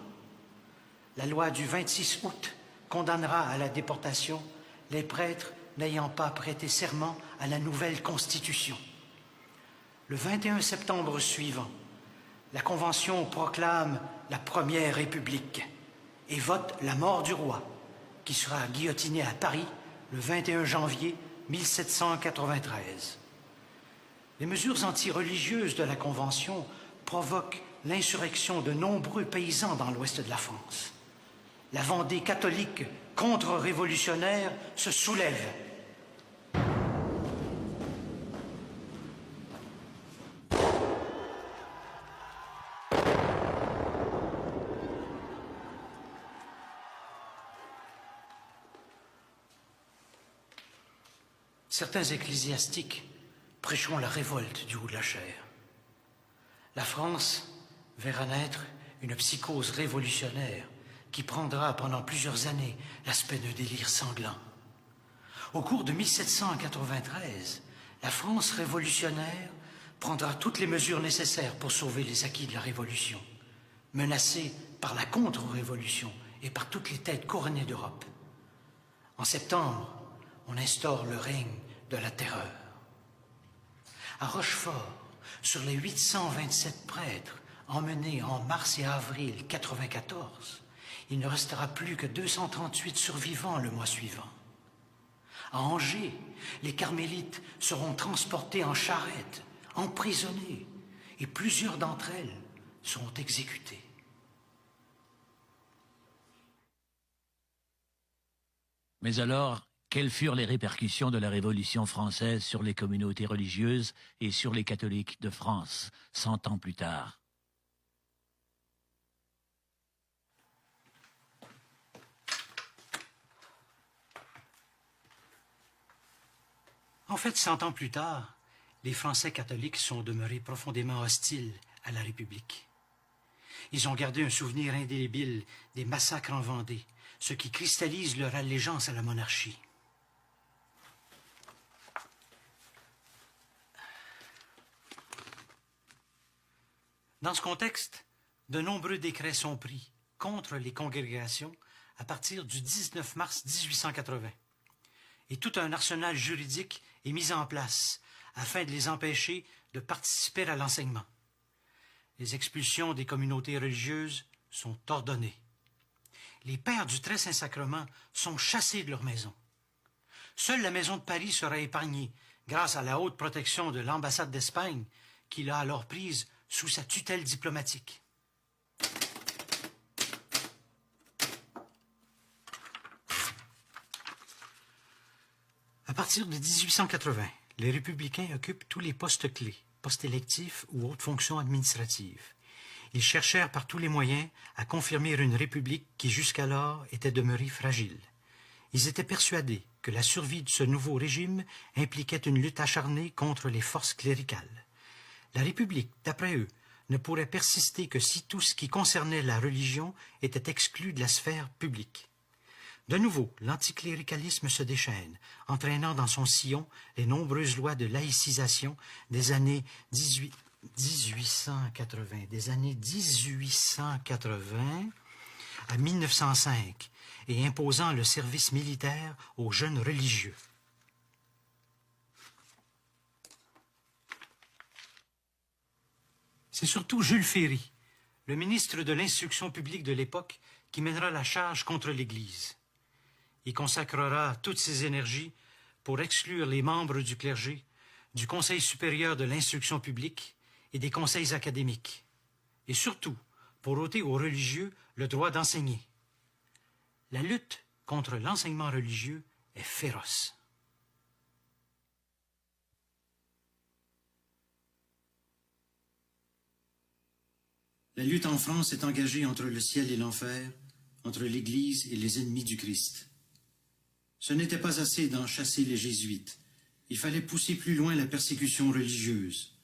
La loi du 26 août condamnera à la déportation les prêtres n'ayant pas prêté serment à la nouvelle Constitution. Le 21 septembre suivant, la Convention proclame la Première République et vote la mort du roi, qui sera guillotiné à Paris le 21 janvier 1793. Les mesures anti-religieuses de la Convention provoquent l'insurrection de nombreux paysans dans l'ouest de la France. La Vendée catholique contre-révolutionnaire se soulève. Certains ecclésiastiques prêcheront la révolte du haut de la chair. La France verra naître une psychose révolutionnaire qui prendra pendant plusieurs années l'aspect d'un délire sanglant. Au cours de 1793, la France révolutionnaire prendra toutes les mesures nécessaires pour sauver les acquis de la Révolution, menacée par la contre-révolution et par toutes les têtes couronnées d'Europe. En septembre, on instaure le règne de la terreur. À Rochefort, Sur les 827 prêtres emmenés en mars et avril 94, il ne restera plus que 238 survivants le mois suivant. À Angers, les carmélites seront transportés en charrette, emprisonnés, et plusieurs d'entre elles seront exécutées. Mais alors, quelles furent les répercussions de la Révolution française sur les communautés religieuses et sur les catholiques de France, 100 ans plus tard? En fait, 100 ans plus tard, les Français catholiques sont demeurés profondément hostiles à la République. Ils ont gardé un souvenir indélébile des massacres en Vendée, ce qui cristallise leur allégeance à la monarchie. Dans ce contexte, de nombreux décrets sont pris contre les congrégations à partir du 19 mars 1880. Et tout un arsenal juridique est mis en place afin de les empêcher de participer à l'enseignement. Les expulsions des communautés religieuses sont ordonnées. Les pères du Très Saint-Sacrement sont chassés de leur maison. Seule la maison de Paris sera épargnée grâce à la haute protection de l'ambassade d'Espagne qui l'a alors prise sous sa tutelle diplomatique. À partir de 1880, les républicains occupent tous les postes clés, postes électifs ou autres fonctions administratives. Ils cherchèrent par tous les moyens à confirmer une république qui jusqu'alors était demeurée fragile. Ils étaient persuadés que la survie de ce nouveau régime impliquait une lutte acharnée contre les forces cléricales. La république, d'après eux, ne pourrait persister que si tout ce qui concernait la religion était exclu de la sphère publique. De nouveau, l'anticléricalisme se déchaîne, entraînant dans son sillon les nombreuses lois de laïcisation des années 1880 à 1905 et imposant le service militaire aux jeunes religieux. C'est surtout Jules Ferry, le ministre de l'Instruction publique de l'époque, qui mènera la charge contre l'Église. Il consacrera toutes ses énergies pour exclure les membres du clergé, du Conseil supérieur de l'instruction publique et des conseils académiques, et surtout pour ôter aux religieux le droit d'enseigner. La lutte contre l'enseignement religieux est féroce. La lutte en France est engagée entre le ciel et l'enfer, entre l'Église et les ennemis du Christ. Ce n'était pas assez d'en chasser les jésuites. Il fallait pousser plus loin la persécution religieuse,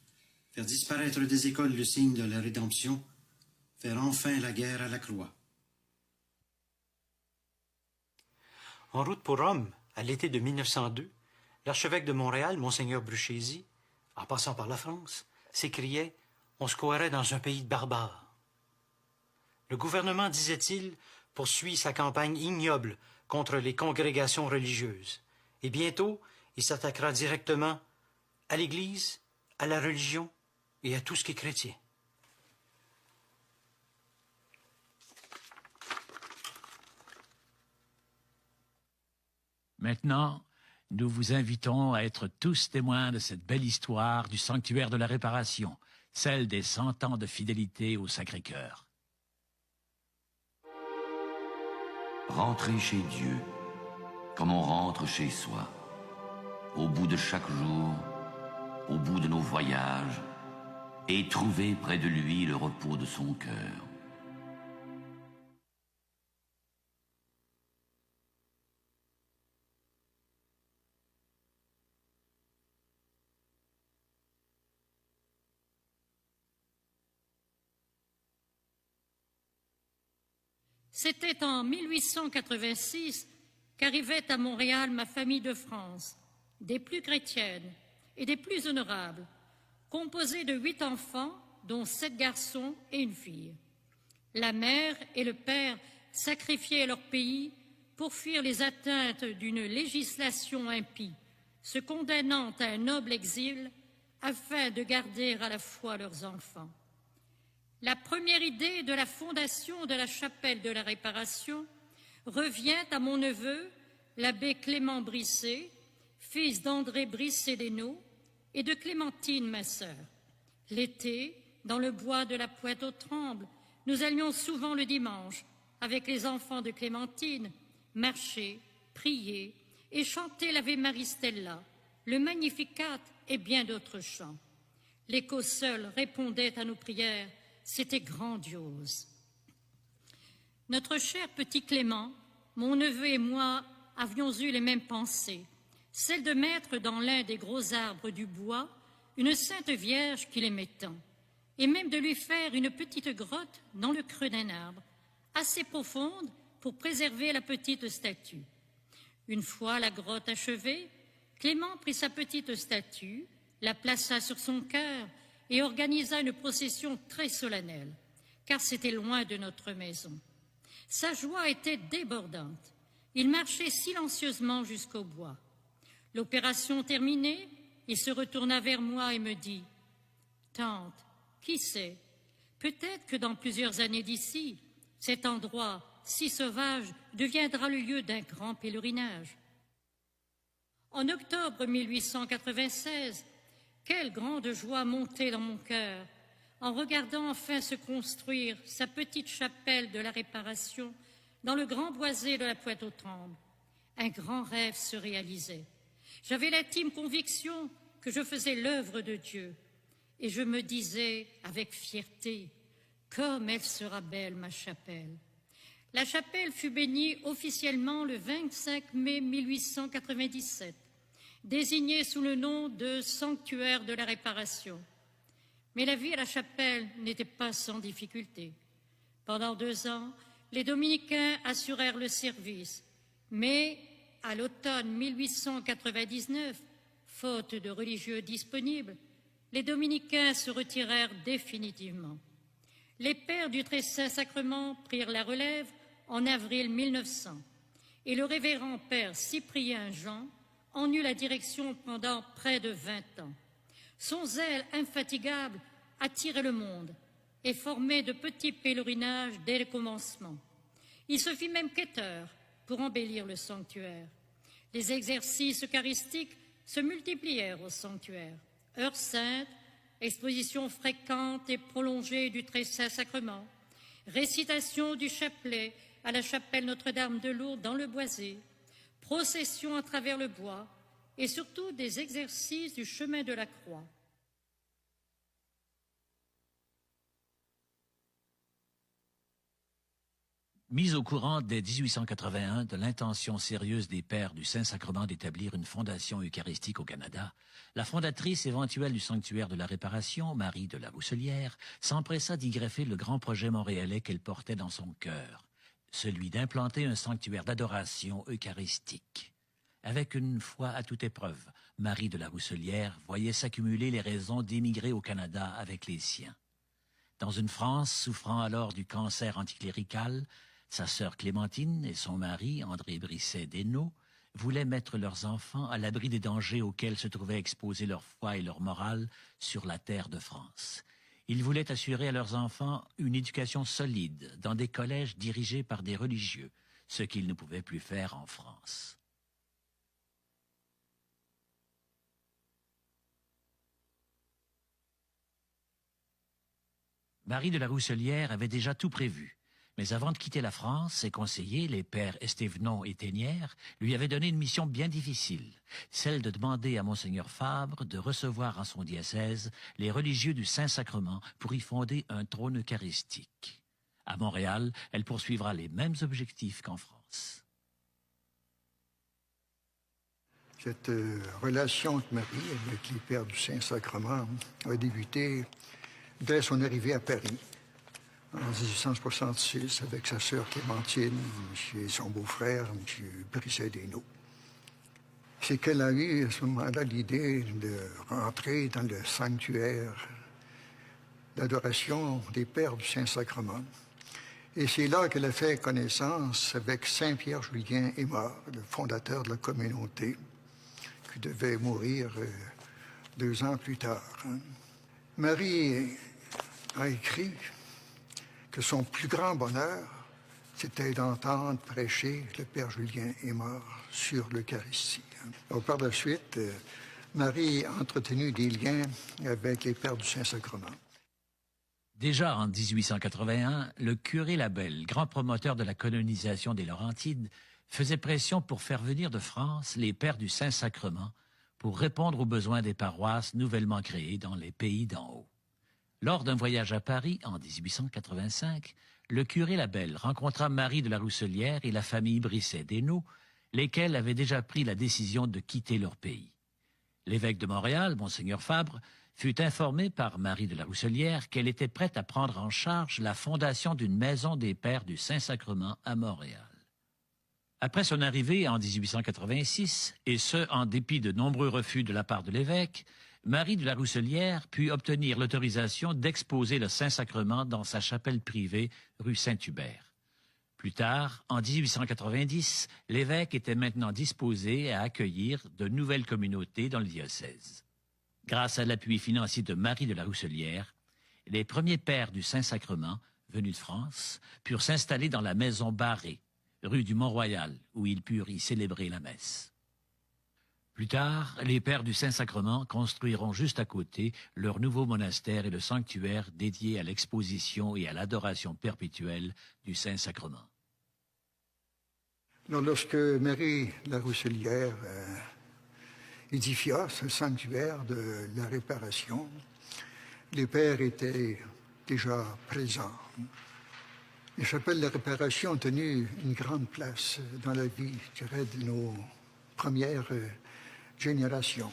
faire disparaître des écoles le signe de la rédemption, faire enfin la guerre à la croix. En route pour Rome, à l'été de 1902, l'archevêque de Montréal, Monseigneur Bruchézy, en passant par la France, s'écriait « On se croirait dans un pays de barbares ». Le gouvernement, disait-il, poursuit sa campagne ignoble contre les congrégations religieuses. Et bientôt, il s'attaquera directement à l'Église, à la religion et à tout ce qui est chrétien. Maintenant, nous vous invitons à être tous témoins de cette belle histoire du sanctuaire de la Réparation, celle des 100 ans de fidélité au Sacré-Cœur. Rentrer chez Dieu, comme on rentre chez soi, au bout de chaque jour, au bout de nos voyages, et trouver près de lui le repos de son cœur. C'était en 1886 qu'arrivait à Montréal ma famille de France, des plus chrétiennes et des plus honorables, composée de 8 enfants, dont 7 garçons et une fille. La mère et le père sacrifiaient leur pays pour fuir les atteintes d'une législation impie, se condamnant à un noble exil afin de garder à la fois leurs enfants. La première idée de la fondation de la chapelle de la Réparation revient à mon neveu, l'abbé Clément Brisset, fils d'André Brisset-Desnaux et de Clémentine, ma sœur. L'été, dans le bois de la Pointe-aux-Trembles, nous allions souvent le dimanche, avec les enfants de Clémentine, marcher, prier et chanter l'Ave Maristella, le Magnificat et bien d'autres chants. L'écho seul répondait à nos prières, c'était grandiose. Notre cher petit Clément, mon neveu et moi avions eu les mêmes pensées, celle de mettre dans l'un des gros arbres du bois une Sainte Vierge qu'il aimait tant, et même de lui faire une petite grotte dans le creux d'un arbre, assez profonde pour préserver la petite statue. Une fois la grotte achevée, Clément prit sa petite statue, la plaça sur son cœur et organisa une procession très solennelle, car c'était loin de notre maison. Sa joie était débordante. Il marchait silencieusement jusqu'au bois. L'opération terminée, il se retourna vers moi et me dit « Tante, qui sait, peut-être que dans plusieurs années d'ici, cet endroit si sauvage deviendra le lieu d'un grand pèlerinage. » En octobre 1896, quelle grande joie montait dans mon cœur en regardant enfin se construire sa petite chapelle de la Réparation dans le grand boisé de la Pointe-aux-Trembles. Un grand rêve se réalisait. J'avais l'intime conviction que je faisais l'œuvre de Dieu et je me disais avec fierté, comme elle sera belle ma chapelle. La chapelle fut bénie officiellement le 25 mai 1897, désignée sous le nom de Sanctuaire de la Réparation. Mais la vie à la chapelle n'était pas sans difficulté. Pendant 2 ans, les dominicains assurèrent le service, mais à l'automne 1899, faute de religieux disponibles, les dominicains se retirèrent définitivement. Les pères du Très Saint-Sacrement prirent la relève en avril 1900 et le révérend père Cyprien Jean en eut la direction pendant près de 20 ans. Son zèle infatigable attirait le monde et formait de petits pèlerinages dès le commencement. Il se fit même quêteur pour embellir le sanctuaire. Les exercices eucharistiques se multiplièrent au sanctuaire. Heures saintes, expositions fréquentes et prolongées du Très Saint-Sacrement, récitation du chapelet à la chapelle Notre-Dame de Lourdes dans le Boisé, procession à travers le bois et surtout des exercices du chemin de la croix. Mise au courant dès 1881 de l'intention sérieuse des pères du Saint-Sacrement d'établir une fondation eucharistique au Canada, la fondatrice éventuelle du sanctuaire de la Réparation, Marie de la Rousselière, s'empressa d'y greffer le grand projet montréalais qu'elle portait dans son cœur, celui d'implanter un sanctuaire d'adoration eucharistique. Avec une foi à toute épreuve, Marie de la Rousselière voyait s'accumuler les raisons d'émigrer au Canada avec les siens. Dans une France souffrant alors du cancer anticlérical, sa sœur Clémentine et son mari, André Brisset-Desnaux, voulaient mettre leurs enfants à l'abri des dangers auxquels se trouvaient exposés leur foi et leur morale sur la terre de France. Ils voulaient assurer à leurs enfants une éducation solide dans des collèges dirigés par des religieux, ce qu'ils ne pouvaient plus faire en France. Marie de la Rousselière avait déjà tout prévu. Mais avant de quitter la France, ses conseillers, les pères Estévenon et Thénière, lui avaient donné une mission bien difficile, celle de demander à Monseigneur Fabre de recevoir en son diocèse les religieux du Saint-Sacrement pour y fonder un trône eucharistique. À Montréal, elle poursuivra les mêmes objectifs qu'en France. Cette relation entre Marie avec les pères du Saint-Sacrement a débuté dès son arrivée à Paris, en 1866, avec sa sœur Clémentine et son beau-frère, M. Brisset-Desnaux. C'est qu'elle a eu à ce moment-là l'idée de rentrer dans le sanctuaire d'adoration des pères du Saint-Sacrement. Et c'est là qu'elle a fait connaissance avec Saint-Pierre-Julien Aymar, le fondateur de la communauté, qui devait mourir 2 ans plus tard. Marie a écrit que son plus grand bonheur, c'était d'entendre prêcher le Père Julien est mort sur l'Eucharistie. Alors, par la suite, Marie a entretenu des liens avec les Pères du Saint-Sacrement. Déjà en 1881, le curé Labelle, grand promoteur de la canonisation des Laurentides, faisait pression pour faire venir de France les Pères du Saint-Sacrement pour répondre aux besoins des paroisses nouvellement créées dans les pays d'en haut. Lors d'un voyage à Paris en 1885, le curé Labelle rencontra Marie de la Rousselière et la famille Brisset-Desnaux, lesquels avaient déjà pris la décision de quitter leur pays. L'évêque de Montréal, Monseigneur Fabre, fut informé par Marie de la Rousselière qu'elle était prête à prendre en charge la fondation d'une maison des Pères du Saint-Sacrement à Montréal. Après son arrivée en 1886, et ce en dépit de nombreux refus de la part de l'évêque, Marie de la Rousselière put obtenir l'autorisation d'exposer le Saint-Sacrement dans sa chapelle privée rue Saint-Hubert. Plus tard, en 1890, l'évêque était maintenant disposé à accueillir de nouvelles communautés dans le diocèse. Grâce à l'appui financier de Marie de la Rousselière, les premiers pères du Saint-Sacrement, venus de France, purent s'installer dans la maison Barré, rue du Mont-Royal, où ils purent y célébrer la messe. Plus tard, les Pères du Saint-Sacrement construiront juste à côté leur nouveau monastère et le sanctuaire dédié à l'exposition et à l'adoration perpétuelle du Saint-Sacrement. Alors, lorsque Marie la Rousselière édifia ce sanctuaire de la réparation, les pères étaient déjà présents. Les chapelles de la réparation ont tenu une grande place dans la vie, je dirais, de nos premières générations.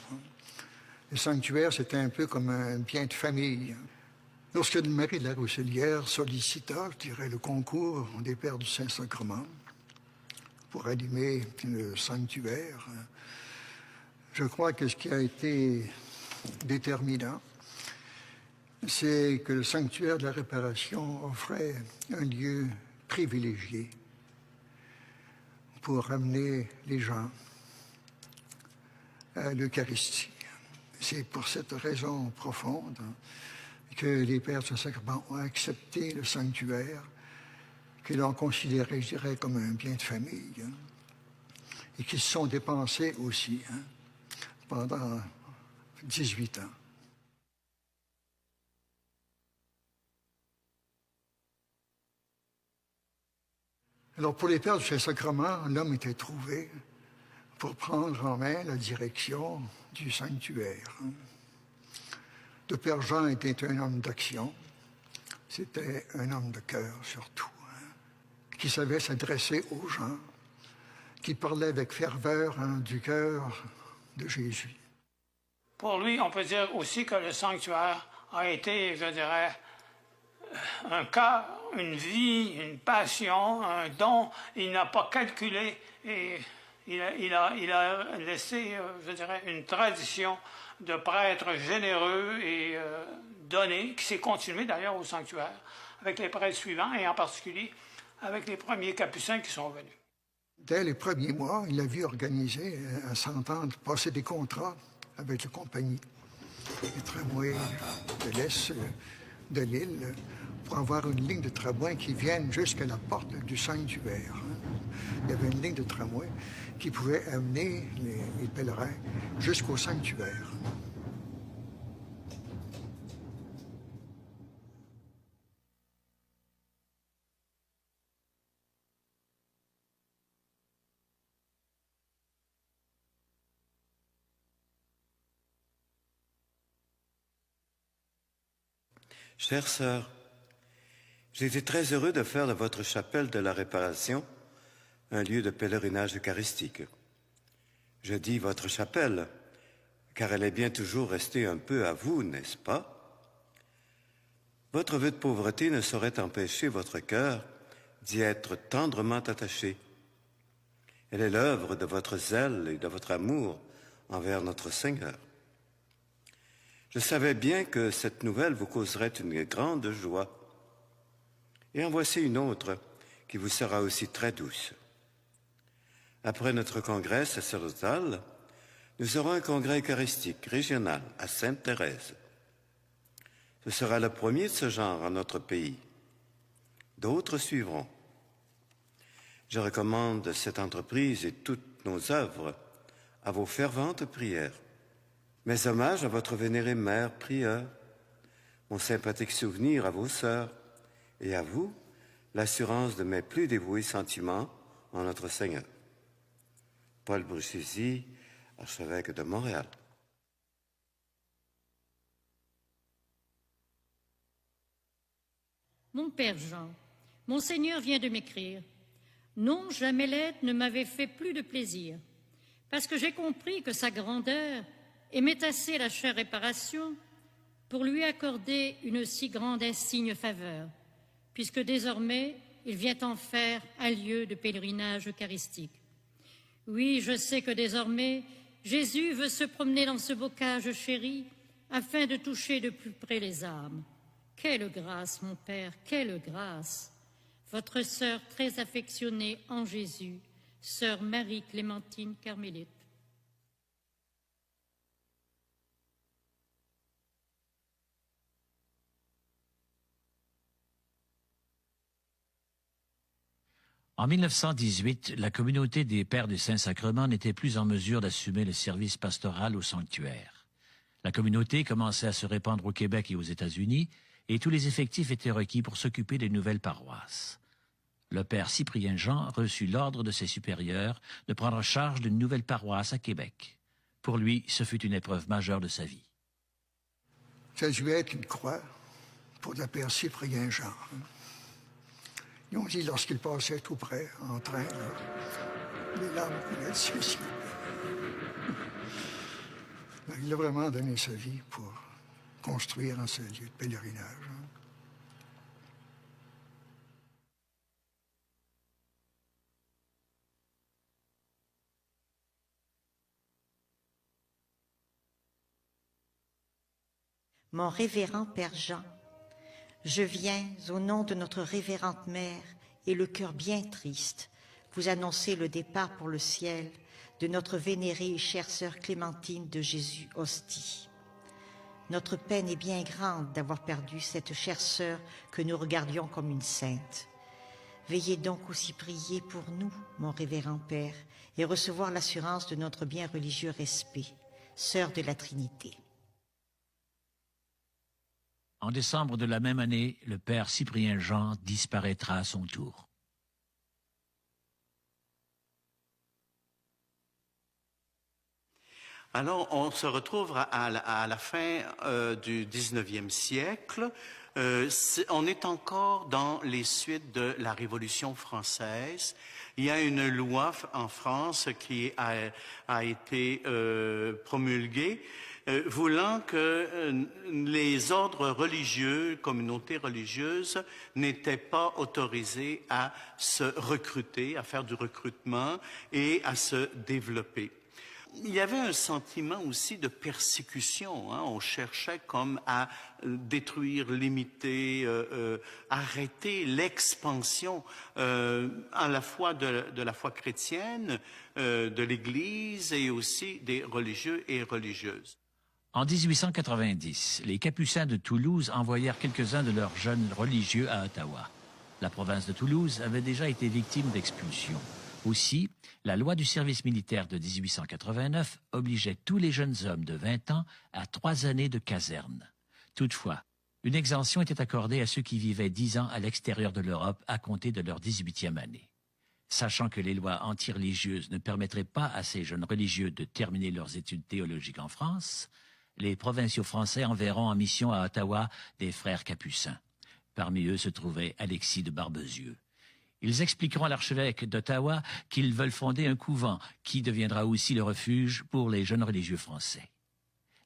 Le sanctuaire, c'était un peu comme un bien de famille. Lorsque Marie de la Rousselière sollicita, je dirais, le concours des Pères du Saint-Sacrement pour animer le sanctuaire, je crois que ce qui a été déterminant, c'est que le sanctuaire de la réparation offrait un lieu privilégié pour amener les gens à l'Eucharistie. C'est pour cette raison profonde que les Pères du Saint-Sacrement ont accepté le sanctuaire, qu'ils l'ont considéré, je dirais, comme un bien de famille, et qui se sont dépensés aussi pendant 18 ans. Alors, pour les Pères du Saint-Sacrement, l'homme était trouvé pour prendre en main la direction du sanctuaire. Le Père Jean était un homme d'action. C'était un homme de cœur, surtout, qui savait s'adresser aux gens, qui parlait avec ferveur du cœur de Jésus. Pour lui, on peut dire aussi que le sanctuaire a été, je dirais, un cœur, une vie, une passion, un don. Il n'a pas calculé et il a laissé, je dirais, une tradition de prêtres généreux et donnés, qui s'est continuée d'ailleurs au sanctuaire, avec les prêtres suivants et en particulier avec les premiers capucins qui sont venus. Dès les premiers mois, il a vu organiser, à s'entendre, passer des contrats avec la compagnie, les tramways de l'Est de l'île, pour avoir une ligne de tramway qui vienne jusqu'à la porte du sanctuaire. Il y avait une ligne de tramway qui pouvait amener les pèlerins jusqu'au sanctuaire. Chère sœur, j'ai été très heureux de faire de votre chapelle de la réparation un lieu de pèlerinage eucharistique. Je dis votre chapelle, car elle est bien toujours restée un peu à vous, n'est-ce pas? Votre vœu de pauvreté ne saurait empêcher votre cœur d'y être tendrement attaché. Elle est l'œuvre de votre zèle et de votre amour envers notre Seigneur. Je savais bien que cette nouvelle vous causerait une grande joie. Et en voici une autre qui vous sera aussi très douce. Après notre congrès sacerdotal, Nous aurons un congrès eucharistique régional à Sainte-Thérèse. Ce sera le premier de ce genre en notre pays. D'autres suivront. Je recommande cette entreprise et toutes nos œuvres à vos ferventes prières. Mes hommages à votre vénérée mère prieure, mon sympathique souvenir à vos sœurs et à vous, l'assurance de mes plus dévoués sentiments en notre Seigneur. Paul Bruchesi, archevêque de Montréal. Mon père Jean, Monseigneur vient de m'écrire. Non, jamais lettre ne m'avait fait plus de plaisir, parce que j'ai compris que sa grandeur aimait assez la chère réparation pour lui accorder une si grande insigne faveur, puisque désormais il vient en faire un lieu de pèlerinage eucharistique. Oui, je sais que désormais Jésus veut se promener dans ce bocage chéri afin de toucher de plus près les âmes. Quelle grâce, mon Père, quelle grâce! Votre sœur très affectionnée en Jésus, sœur Marie-Clémentine Carmélite. En 1918, la communauté des Pères du Saint-Sacrement n'était plus en mesure d'assumer le service pastoral au sanctuaire. La communauté commençait à se répandre au Québec et aux États-Unis, et tous les effectifs étaient requis pour s'occuper des nouvelles paroisses. Le Père Cyprien Jean reçut l'ordre de ses supérieurs de prendre charge d'une nouvelle paroisse à Québec. Pour lui, ce fut une épreuve majeure de sa vie. Ça devait être une croix pour le Père Cyprien Jean. Ils ont dit, lorsqu'il passait tout près, en train, là, les larmes coulaient de ses yeux. Il a vraiment donné sa vie pour construire ce lieu de pèlerinage. Mon révérend Père Jean, je viens, au nom de notre révérende mère, et le cœur bien triste, vous annoncer le départ pour le ciel de notre vénérée et chère sœur Clémentine de Jésus Hostie. Notre peine est bien grande d'avoir perdu cette chère sœur que nous regardions comme une sainte. Veuillez donc aussi prier pour nous, mon révérend Père, et recevoir l'assurance de notre bien religieux respect, sœur de la Trinité. En décembre de la même année, le Père Cyprien Jean disparaîtra à son tour. Alors, on se retrouve à la fin du 19e siècle. On est encore dans les suites de la Révolution française. Il y a une loi en France qui a été promulguée voulant que les ordres religieux, communautés religieuses, n'étaient pas autorisés à se recruter, à faire du recrutement et à se développer. Il y avait un sentiment aussi de persécution. On cherchait comme à détruire, limiter, arrêter l'expansion à la fois de la foi chrétienne, de l'Église et aussi des religieux et religieuses. En 1890, les Capucins de Toulouse envoyèrent quelques-uns de leurs jeunes religieux à Ottawa. La province de Toulouse avait déjà été victime d'expulsions. Aussi, la loi du service militaire de 1889 obligeait tous les jeunes hommes de 20 ans à 3 années de caserne. Toutefois, une exemption était accordée à ceux qui vivaient 10 ans à l'extérieur de l'Europe à compter de leur 18e année. Sachant que les lois anti-religieuses ne permettraient pas à ces jeunes religieux de terminer leurs études théologiques en France, les provinciaux français enverront en mission à Ottawa des frères capucins. Parmi eux se trouvait Alexis de Barbezieux. Ils expliqueront à l'archevêque d'Ottawa qu'ils veulent fonder un couvent qui deviendra aussi le refuge pour les jeunes religieux français.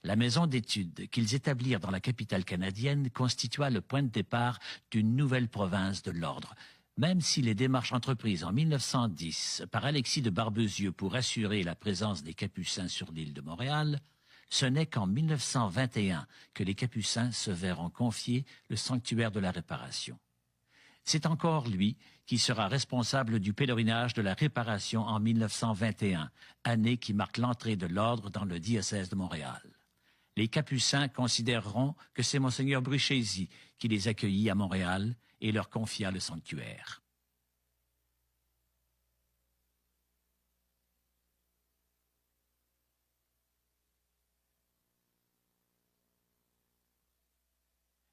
La maison d'études qu'ils établirent dans la capitale canadienne constitua le point de départ d'une nouvelle province de l'ordre. Même si les démarches entreprises en 1910 par Alexis de Barbezieux pour assurer la présence des Capucins sur l'île de Montréal, ce n'est qu'en 1921 que les Capucins se verront confier le sanctuaire de la Réparation. C'est encore lui qui sera responsable du pèlerinage de la Réparation en 1921, année qui marque l'entrée de l'ordre dans le diocèse de Montréal. Les Capucins considéreront que c'est Monseigneur Bruchézy qui les accueillit à Montréal et leur confia le sanctuaire.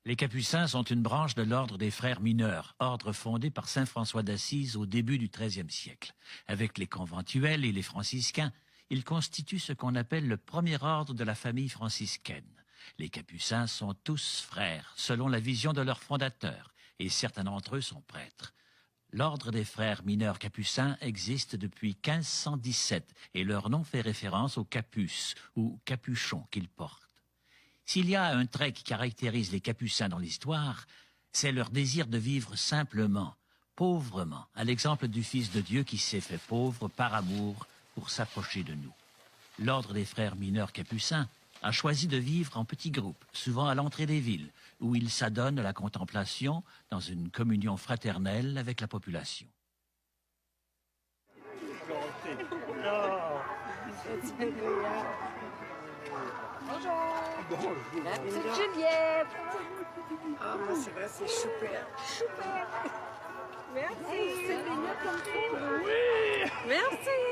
Les Capucins sont une branche de l'ordre des Frères mineurs, ordre fondé par saint François d'Assise au début du XIIIe siècle. Avec les conventuels et les franciscains, ils constituent ce qu'on appelle le premier ordre de la famille franciscaine. Les Capucins sont tous frères, selon la vision de leur fondateur, et certains d'entre eux sont prêtres. L'ordre des Frères mineurs capucins existe depuis 1517 et leur nom fait référence au capus ou capuchon qu'ils portent. S'il y a un trait qui caractérise les Capucins dans l'histoire, c'est leur désir de vivre simplement, pauvrement, à l'exemple du Fils de Dieu qui s'est fait pauvre par amour pour s'approcher de nous. L'ordre des Frères mineurs Capucins a choisi de vivre en petits groupes, souvent à l'entrée des villes, où ils s'adonnent à la contemplation dans une communion fraternelle avec la population. Bonjour. La petite Juliette. Ah, moi, c'est vrai, c'est super. Super. Merci. C'est mignon comme ça. Oui. Merci.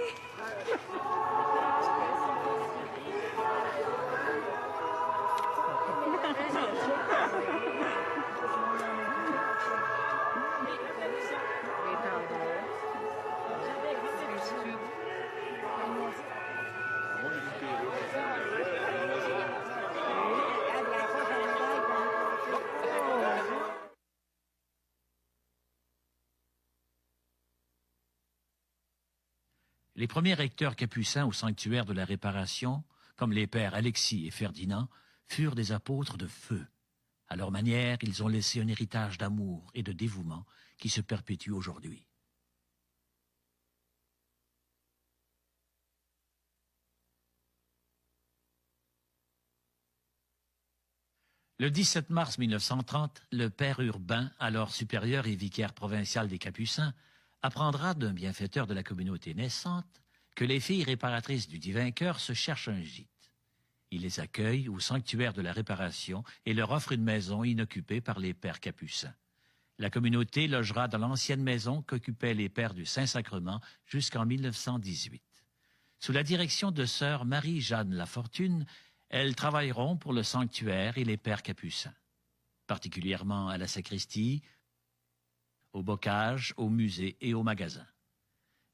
Les premiers recteurs capucins au sanctuaire de la Réparation, comme les pères Alexis et Ferdinand, furent des apôtres de feu. À leur manière, ils ont laissé un héritage d'amour et de dévouement qui se perpétue aujourd'hui. Le 17 mars 1930, le père Urbain, alors supérieur et vicaire provincial des Capucins, apprendra d'un bienfaiteur de la communauté naissante que les filles réparatrices du Divin Cœur se cherchent un gîte. Il les accueille au sanctuaire de la Réparation et leur offre une maison inoccupée par les pères Capucins. La communauté logera dans l'ancienne maison qu'occupaient les pères du Saint-Sacrement jusqu'en 1918. Sous la direction de sœur Marie-Jeanne Lafortune, elles travailleront pour le sanctuaire et les pères Capucins, particulièrement à la sacristie, au bocage, au musée et au magasin.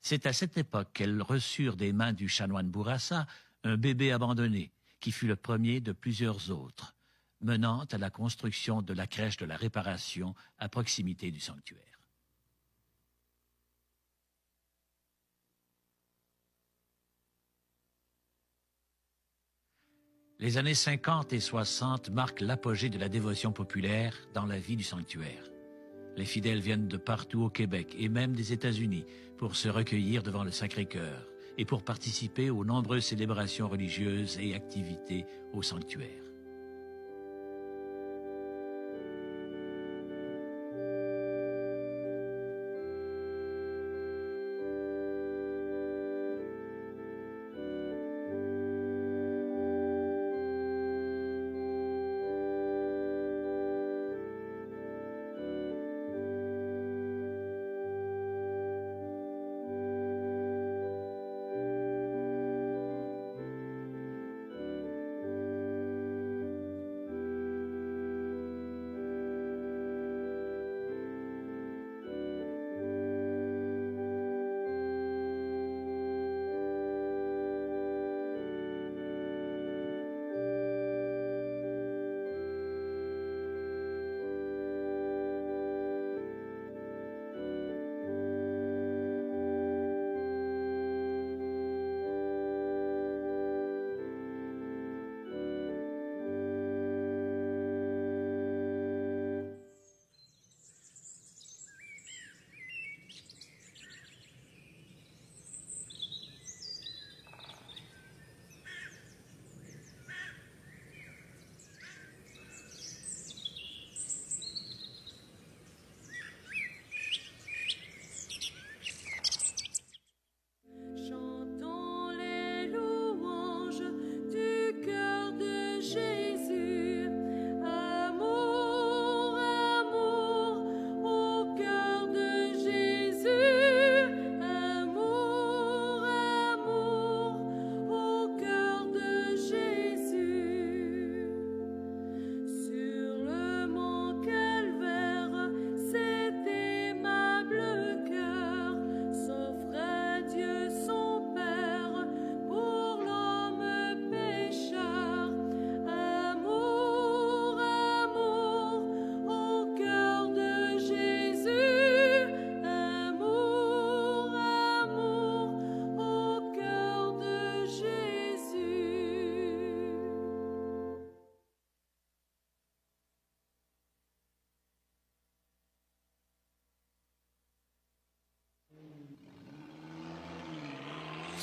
C'est à cette époque qu'elles reçurent des mains du chanoine Bourassa un bébé abandonné, qui fut le premier de plusieurs autres, menant à la construction de la crèche de la Réparation à proximité du sanctuaire. Les années 50 et 60 marquent l'apogée de la dévotion populaire dans la vie du sanctuaire. Les fidèles viennent de partout au Québec et même des États-Unis pour se recueillir devant le Sacré-Cœur et pour participer aux nombreuses célébrations religieuses et activités au sanctuaire.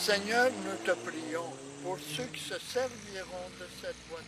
Seigneur, nous te prions pour ceux qui se serviront de cette voiture.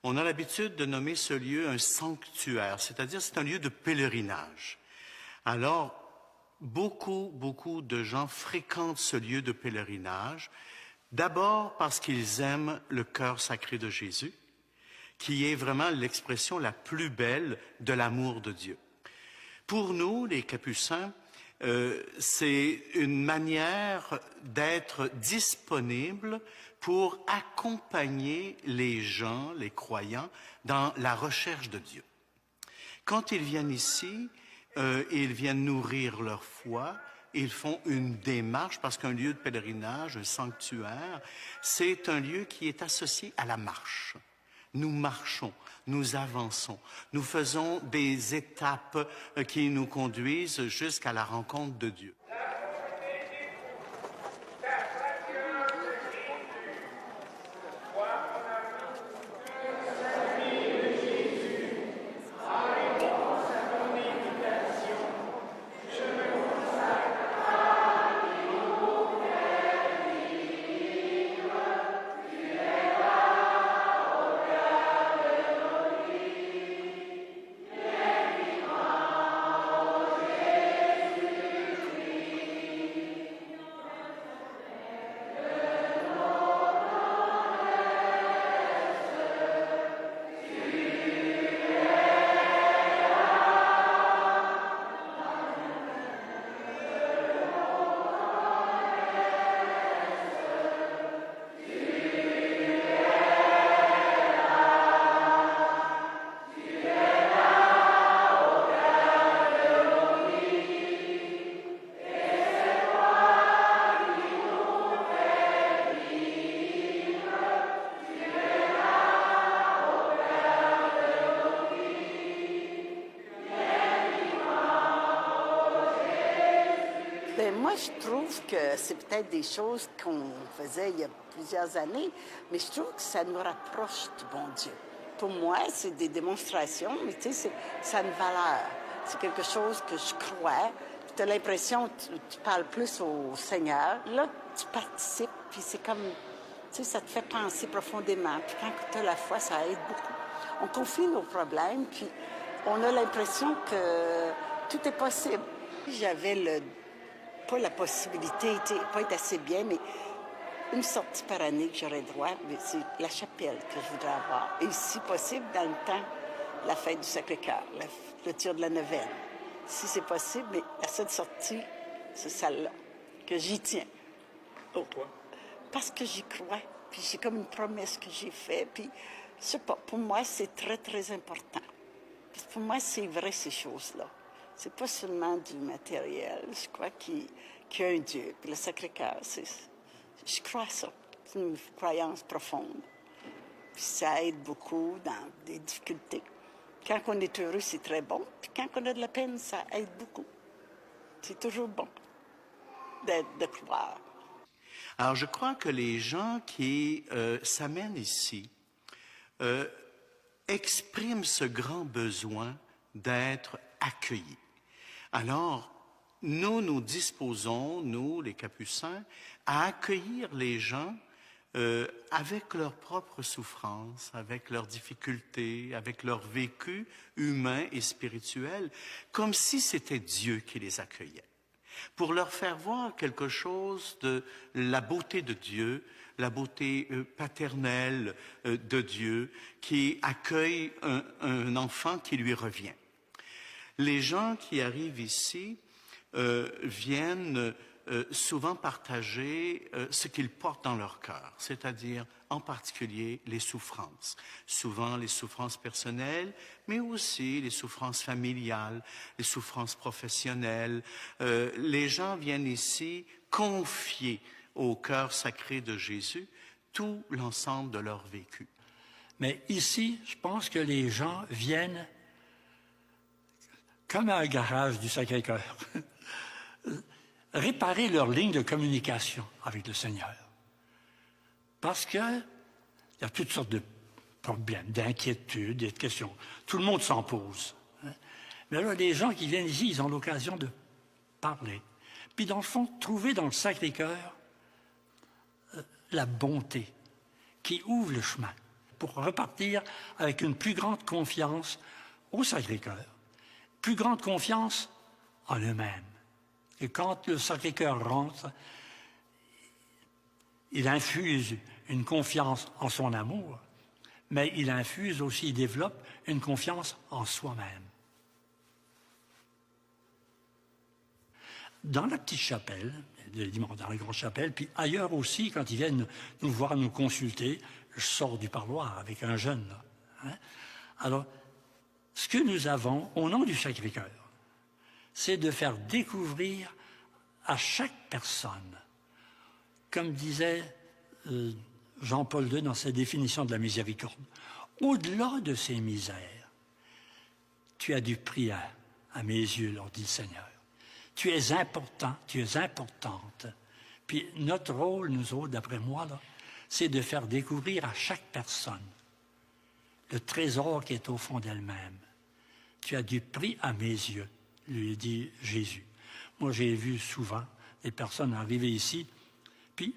On a l'habitude de nommer ce lieu un sanctuaire, c'est-à-dire c'est un lieu de pèlerinage. Alors, beaucoup de gens fréquentent ce lieu de pèlerinage, d'abord parce qu'ils aiment le cœur sacré de Jésus, qui est vraiment l'expression la plus belle de l'amour de Dieu. Pour nous, les Capucins, c'est une manière d'être disponible pour accompagner les gens, les croyants, dans la recherche de Dieu. Quand ils viennent ici, ils viennent nourrir leur foi, ils font une démarche, parce qu'un lieu de pèlerinage, un sanctuaire, c'est un lieu qui est associé à la marche. Nous marchons, nous avançons, nous faisons des étapes qui nous conduisent jusqu'à la rencontre de Dieu. Bien, moi, je trouve que c'est peut-être des choses qu'on faisait il y a plusieurs années, mais je trouve que ça nous rapproche du bon Dieu. Pour moi, c'est des démonstrations, mais tu sais, ça a une valeur. C'est quelque chose que je crois. Tu as l'impression que tu parles plus au Seigneur. Là, tu participes, puis c'est comme, tu sais, ça te fait penser profondément. Puis quand tu as la foi, ça aide beaucoup. On confie nos problèmes, puis on a l'impression que tout est possible. J'avais pas la possibilité, pas être assez bien, mais une sortie par année que j'aurais droit, mais c'est la chapelle que je voudrais avoir. Et si possible, dans le temps, la fête du Sacré-Cœur, la clôture de la neuvaine. Si c'est possible, mais la seule sortie, c'est celle-là, que j'y tiens. Pourquoi? Parce que j'y crois, puis c'est comme une promesse que j'ai faite, puis je sais pas, pour moi, c'est très, très important. Parce que pour moi, c'est vrai, ces choses-là. C'est pas seulement du matériel. Je crois qu'il y a un Dieu. Puis le Sacré-Cœur, je crois à ça. C'est une croyance profonde. Puis ça aide beaucoup dans des difficultés. Quand on est heureux, c'est très bon. Puis quand on a de la peine, ça aide beaucoup. C'est toujours bon de croire. Alors, je crois que les gens qui s'amènent ici expriment ce grand besoin d'être accueillis. Alors, nous disposons, nous, les Capucins, à accueillir les gens avec leurs propres souffrances, avec leurs difficultés, avec leur vécu humain et spirituel, comme si c'était Dieu qui les accueillait, pour leur faire voir quelque chose de la beauté de Dieu, la beauté paternelle de Dieu, qui accueille un enfant qui lui revient. Les gens qui arrivent ici viennent souvent partager ce qu'ils portent dans leur cœur, c'est-à-dire en particulier les souffrances. Souvent les souffrances personnelles, mais aussi les souffrances familiales, les souffrances professionnelles. Les gens viennent ici confier au cœur sacré de Jésus tout l'ensemble de leur vécu. Mais ici, je pense que les gens viennent comme à un garage du Sacré-Cœur, réparer leur ligne de communication avec le Seigneur. Parce qu'il y a toutes sortes de problèmes, d'inquiétudes, de questions. Tout le monde s'en pose. Mais là, les gens qui viennent ici, ils ont l'occasion de parler. Puis, dans le fond, trouver dans le Sacré-Cœur la bonté qui ouvre le chemin pour repartir avec une plus grande confiance au Sacré-Cœur, plus grande confiance en eux-mêmes. Et quand le Sacré-Cœur rentre, il infuse une confiance en son amour, mais il infuse aussi, il développe une confiance en soi-même. Dans la petite chapelle, dans la grande chapelle, puis ailleurs aussi, quand ils viennent nous voir, nous consulter, je sors du parloir avec un jeune, là, hein? Alors, ce que nous avons, au nom du Sacré-Cœur, c'est de faire découvrir à chaque personne, comme disait Jean-Paul II dans sa définition de la miséricorde, au-delà de ces misères, tu as du prix à mes yeux, leur dit le Seigneur. Tu es important, tu es importante. Puis notre rôle, nous autres, d'après moi, là, c'est de faire découvrir à chaque personne le trésor qui est au fond d'elle-même. Tu as du prix à mes yeux, lui dit Jésus. Moi, j'ai vu souvent des personnes arriver ici, puis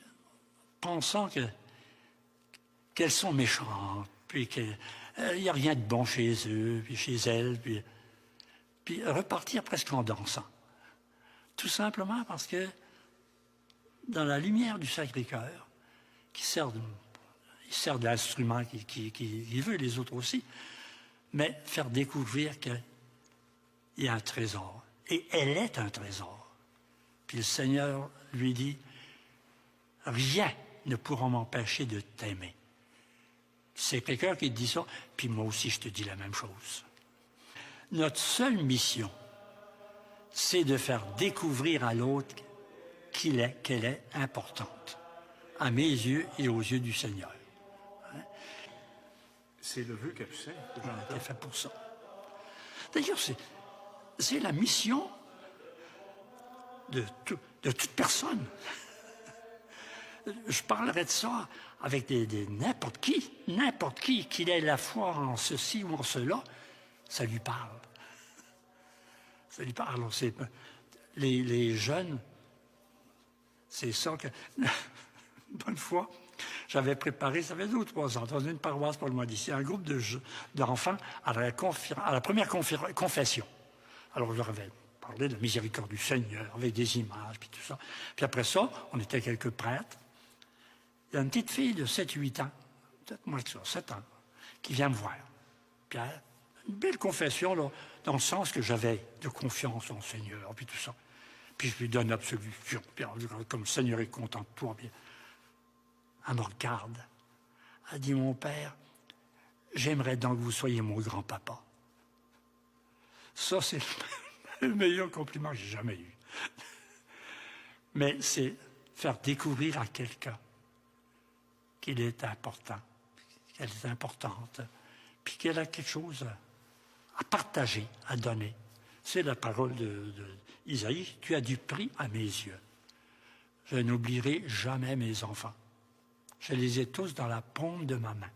pensant qu'elles sont méchantes, puis qu'il n'y a rien de bon chez eux, puis chez elles, puis repartir presque en dansant. Tout simplement parce que dans la lumière du Sacré-Cœur, qui sert de l'instrument qu'il veut, les autres aussi, mais faire découvrir qu'il y a un trésor. Et elle est un trésor. Puis le Seigneur lui dit, rien ne pourra m'empêcher de t'aimer. C'est quelqu'un qui te dit ça, puis moi aussi je te dis la même chose. Notre seule mission, c'est de faire découvrir à l'autre qu'elle est importante, à mes yeux et aux yeux du Seigneur. Hein? C'est le vœu capucin. C'est fait pour ça. D'ailleurs, c'est la mission de toute personne. Je parlerai de ça avec n'importe qui, qu'il ait la foi en ceci ou en cela, ça lui parle. Ça lui parle. Alors, les jeunes, c'est ça que... Une bonne fois, j'avais préparé, ça fait 2 ou 3 ans, dans une paroisse pas loin d'ici, un groupe d'enfants à la première confession. Alors, je leur avais parlé de la miséricorde du Seigneur, avec des images, puis tout ça. Puis après ça, on était quelques prêtres. Il y a une petite fille de 7-8 ans, peut-être moins que ça, 7 ans, qui vient me voir. Puis elle, une belle confession, là, dans le sens que j'avais de confiance en le Seigneur, puis tout ça. Puis je lui donne absolution. Puis comme le Seigneur est content de toi, bien. Elle me regarde. Elle dit, mon père, j'aimerais donc que vous soyez mon grand-papa. Ça, c'est le meilleur compliment que j'ai jamais eu. Mais c'est faire découvrir à quelqu'un qu'il est important, qu'elle est importante, puis qu'elle a quelque chose à partager, à donner. C'est la parole d'Isaïe, tu as du prix à mes yeux. Je n'oublierai jamais mes enfants. Je les ai tous dans la paume de ma main.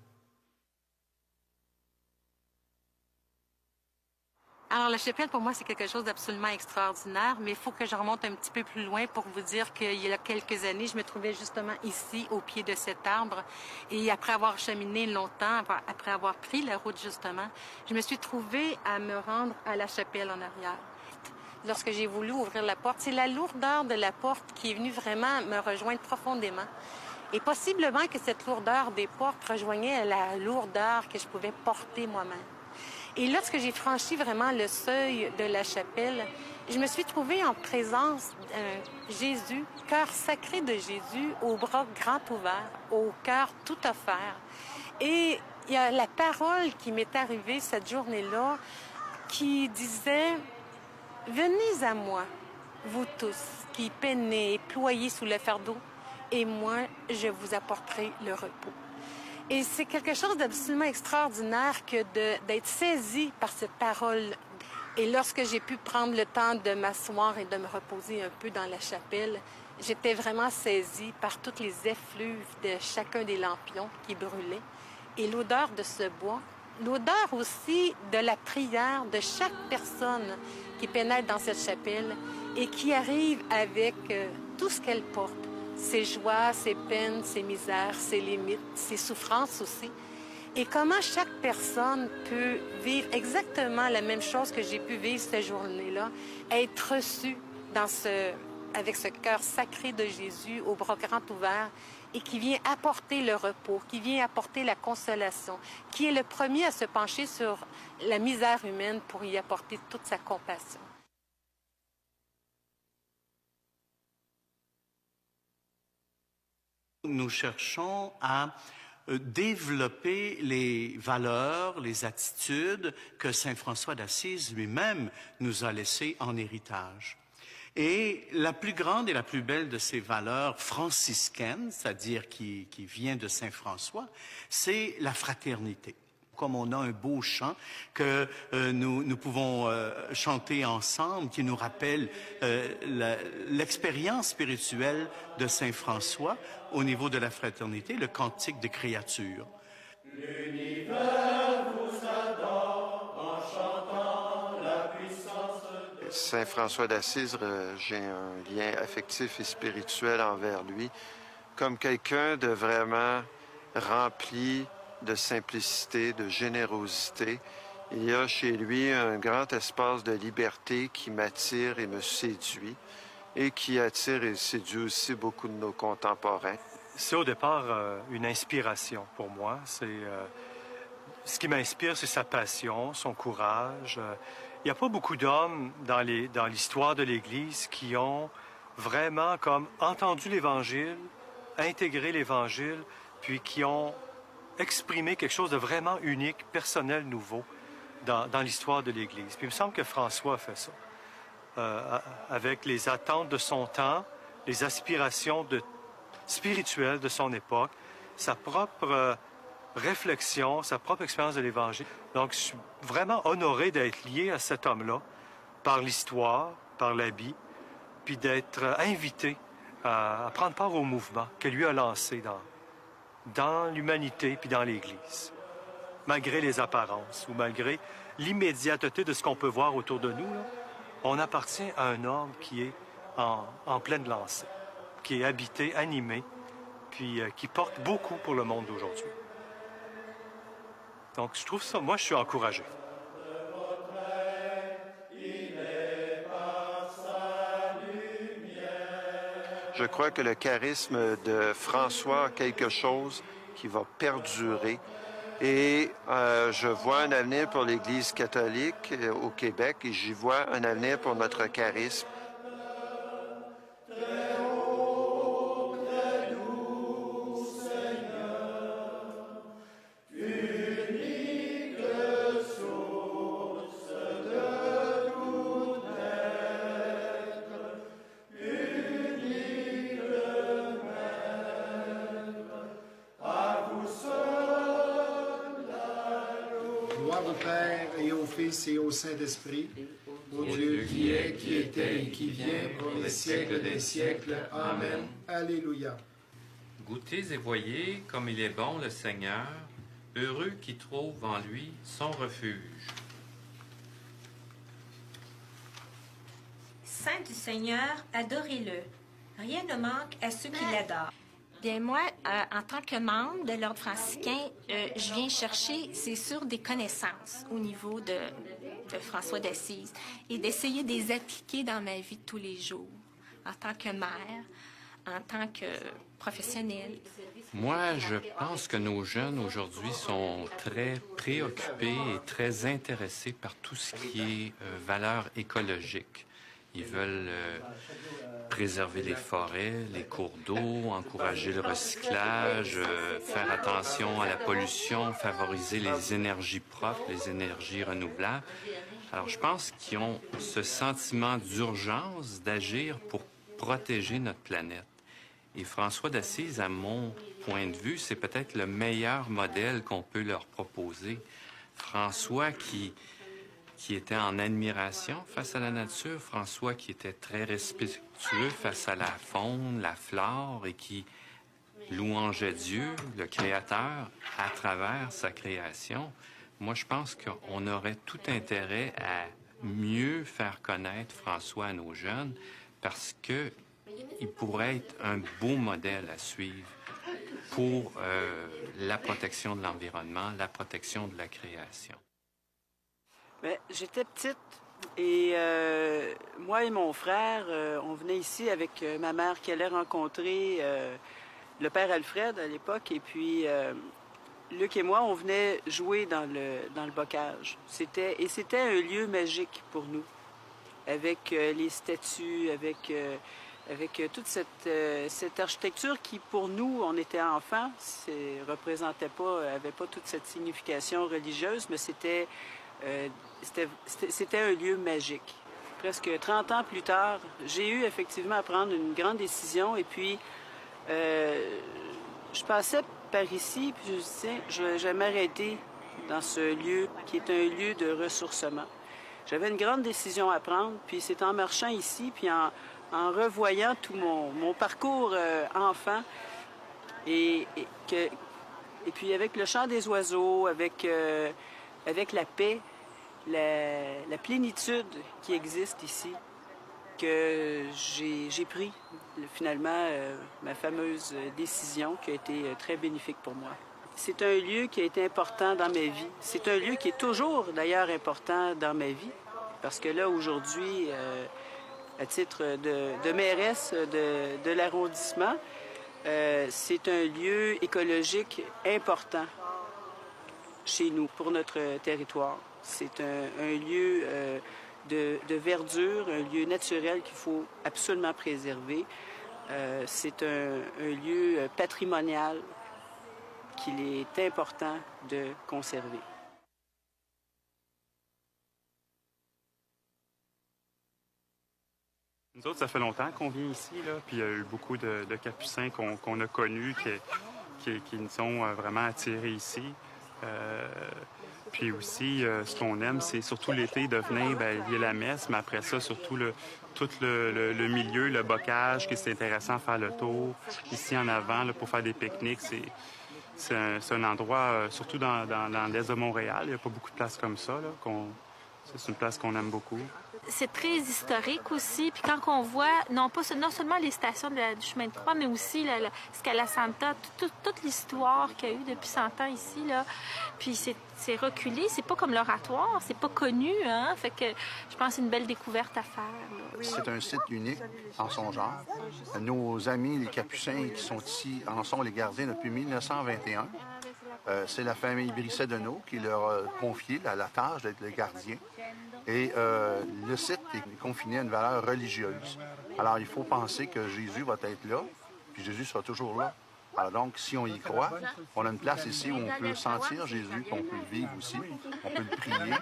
Alors, la chapelle, pour moi, c'est quelque chose d'absolument extraordinaire, mais il faut que je remonte un petit peu plus loin pour vous dire qu'il y a quelques années, je me trouvais justement ici, au pied de cet arbre, et après avoir cheminé longtemps, après avoir pris la route, justement, je me suis trouvée à me rendre à la chapelle en arrière. Lorsque j'ai voulu ouvrir la porte, c'est la lourdeur de la porte qui est venue vraiment me rejoindre profondément. Et possiblement que cette lourdeur des portes rejoignait la lourdeur que je pouvais porter moi-même. Et lorsque j'ai franchi vraiment le seuil de la chapelle, je me suis trouvée en présence d'un Jésus, cœur sacré de Jésus, aux bras grands ouverts, au cœur tout offert. Et il y a la parole qui m'est arrivée cette journée-là qui disait « Venez à moi, vous tous, qui peinez et ployez sous le fardeau, et moi, je vous apporterai le repos. » Et c'est quelque chose d'absolument extraordinaire que d'être saisi par cette parole. Et lorsque j'ai pu prendre le temps de m'asseoir et de me reposer un peu dans la chapelle, j'étais vraiment saisie par toutes les effluves de chacun des lampions qui brûlaient et l'odeur de ce bois, l'odeur aussi de la prière de chaque personne qui pénètre dans cette chapelle et qui arrive avec tout ce qu'elle porte. Ses joies, ses peines, ses misères, ses limites, ses souffrances aussi. Et comment chaque personne peut vivre exactement la même chose que j'ai pu vivre cette journée-là, être reçue avec ce cœur sacré de Jésus, aux bras grands ouverts, et qui vient apporter le repos, qui vient apporter la consolation, qui est le premier à se pencher sur la misère humaine pour y apporter toute sa compassion. Nous cherchons à développer les valeurs, les attitudes que saint François d'Assise lui-même nous a laissées en héritage. Et la plus grande et la plus belle de ces valeurs franciscaines, c'est-à-dire qui vient de saint François, c'est la fraternité. Comme on a un beau chant que nous pouvons chanter ensemble, qui nous rappelle l'expérience spirituelle de saint François au niveau de la fraternité, le cantique des créatures. L'univers vous adore en chantant la puissance de... Saint François d'Assise, j'ai un lien affectif et spirituel envers lui, comme quelqu'un de vraiment rempli de simplicité, de générosité. Il y a chez lui un grand espace de liberté qui m'attire et me séduit et qui attire et séduit aussi beaucoup de nos contemporains. C'est au départ une inspiration pour moi. Ce qui m'inspire, c'est sa passion, son courage. Il n'y a pas beaucoup d'hommes dans l'histoire de l'Église qui ont vraiment comme entendu l'Évangile, intégré l'Évangile, puis qui ont exprimer quelque chose de vraiment unique, personnel, nouveau dans l'histoire de l'Église. Puis il me semble que François a fait ça, avec les attentes de son temps, les aspirations spirituelles de son époque, sa propre réflexion, sa propre expérience de l'Évangile. Donc, je suis vraiment honoré d'être lié à cet homme-là, par l'histoire, par l'habit, puis d'être invité à prendre part au mouvement que lui a lancé dans l'humanité puis dans l'Église. Malgré les apparences ou malgré l'immédiateté de ce qu'on peut voir autour de nous, là, on appartient à un ordre qui est en pleine lancée, qui est habité, animé, puis qui porte beaucoup pour le monde d'aujourd'hui. Donc, je trouve ça, moi, je suis encouragé. Je crois que le charisme de François a quelque chose qui va perdurer. Et je vois un avenir pour l'Église catholique au Québec et j'y vois un avenir pour notre charisme. Gloire au Père et au Fils et au Saint-Esprit, au Dieu qui est, qui était et qui vient, pour les siècles des siècles. Amen. Alléluia. Goûtez et voyez comme il est bon le Seigneur, heureux qui trouve en lui son refuge. Saint du Seigneur, adorez-le. Rien ne manque à ceux qui l'adorent. Bien, moi, en tant que membre de l'Ordre franciscain, je viens chercher, c'est sûr, des connaissances au niveau de François d'Assise et d'essayer de les appliquer dans ma vie de tous les jours, en tant que mère, en tant que professionnelle. Moi, je pense que nos jeunes aujourd'hui sont très préoccupés et très intéressés par tout ce qui est valeurs écologiques. Ils veulent préserver les forêts, les cours d'eau, encourager le recyclage, faire attention à la pollution, favoriser les énergies propres, les énergies renouvelables. Alors, je pense qu'ils ont ce sentiment d'urgence d'agir pour protéger notre planète. Et François d'Assise, à mon point de vue, c'est peut-être le meilleur modèle qu'on peut leur proposer. François qui était en admiration face à la nature, François qui était très respectueux face à la faune, la flore, et qui louangeait Dieu, le Créateur, à travers sa création. Moi, je pense qu'on aurait tout intérêt à mieux faire connaître François à nos jeunes parce qu'il pourrait être un beau modèle à suivre pour la protection de l'environnement, la protection de la création. Bien, j'étais petite et moi et mon frère, on venait ici avec ma mère qui allait rencontrer le père Alfred à l'époque. Et puis, Luc et moi, on venait jouer dans le bocage. C'était un lieu magique pour nous, avec les statues, avec toute cette architecture qui, pour nous, on était enfants, avait pas toute cette signification religieuse, mais c'était un lieu magique. Presque 30 ans plus tard, j'ai eu effectivement à prendre une grande décision et puis je passais par ici puis je me disais, je vais m'arrêter dans ce lieu qui est un lieu de ressourcement. J'avais une grande décision à prendre, puis c'est en marchant ici, puis en revoyant tout mon parcours enfant et puis avec le chant des oiseaux, avec la paix, la plénitude qui existe ici, que j'ai pris finalement ma fameuse décision qui a été très bénéfique pour moi. C'est un lieu qui a été important dans ma vie. C'est un lieu qui est toujours d'ailleurs important dans ma vie, parce que là aujourd'hui, à titre de mairesse de l'arrondissement, c'est un lieu écologique important chez nous, pour notre territoire. C'est un lieu de verdure, un lieu naturel qu'il faut absolument préserver. C'est un lieu patrimonial qu'il est important de conserver. Nous autres, ça fait longtemps qu'on vient ici, là, puis il y a eu beaucoup de capucins qu'on a connus qui nous ont vraiment attirés ici. Puis aussi, ce qu'on aime, c'est surtout l'été de venir, bien, il y a la messe, mais après ça, surtout tout le milieu, le bocage, qui c'est intéressant à faire le tour. Ici en avant, là, pour faire des pique-niques, c'est un endroit, surtout dans l'est de Montréal, il n'y a pas beaucoup de places comme ça. Là, c'est une place qu'on aime beaucoup. C'est très historique aussi. Puis quand on voit, non seulement les stations du chemin de croix, mais aussi Scala Santa, toute l'histoire qu'il y a eu depuis 100 ans ici, là. Puis c'est reculé, c'est pas comme l'oratoire, c'est pas connu, hein. Fait que je pense que c'est une belle découverte à faire, là. C'est un site unique en son genre. Nos amis, les Capucins, qui sont ici, en sont les gardiens depuis 1921. C'est la famille Brisset-Deneau qui leur a confié la tâche d'être le gardien. Et le site est confiné à une valeur religieuse. Alors, il faut penser que Jésus va être là, puis Jésus sera toujours là. Alors donc, si on y croit, on a une place ici où on peut sentir Jésus, qu'on peut le vivre aussi, on peut le prier.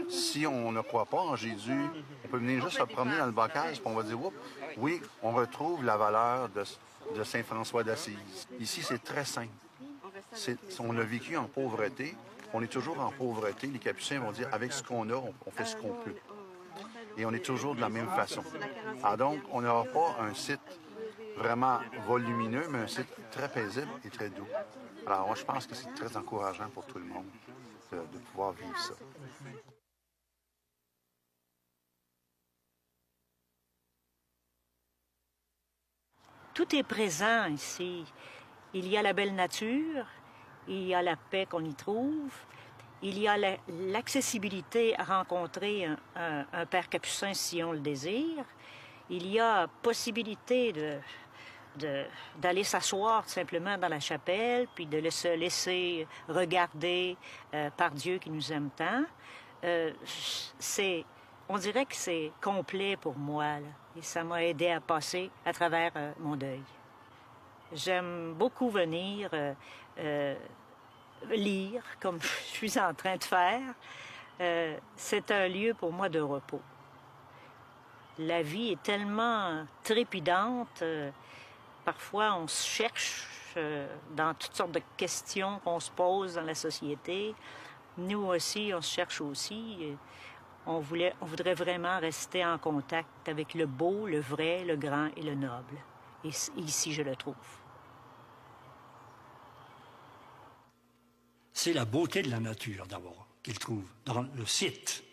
Si on ne croit pas en Jésus, on peut venir juste se promener dans le bocage, puis on va dire, oups, oui, on retrouve la valeur de Saint François d'Assise. Ici, c'est très simple. On a vécu en pauvreté. On est toujours en pauvreté. Les Capucins vont dire, avec ce qu'on a, on fait ce qu'on peut. Et on est toujours de la même façon. Alors donc, on n'aura pas un site vraiment volumineux, mais un site très paisible et très doux. Alors moi, je pense que c'est très encourageant pour tout le monde de pouvoir vivre ça. Tout est présent ici. Il y a la belle nature, il y a la paix qu'on y trouve, il y a l'accessibilité à rencontrer un père capucin si on le désire, il y a possibilité d'aller s'asseoir simplement dans la chapelle, puis de se laisser regarder par Dieu qui nous aime tant. On dirait que c'est complet pour moi, là, et ça m'a aidé à passer à travers mon deuil. J'aime beaucoup venir lire, comme je suis en train de faire. C'est un lieu pour moi de repos. La vie est tellement trépidante. Parfois, on se cherche dans toutes sortes de questions qu'on se pose dans la société. Nous aussi, on se cherche aussi. On voudrait vraiment rester en contact avec le beau, le vrai, le grand et le noble. Et ici, je le trouve. C'est la beauté de la nature, d'abord, qu'il trouve dans le site.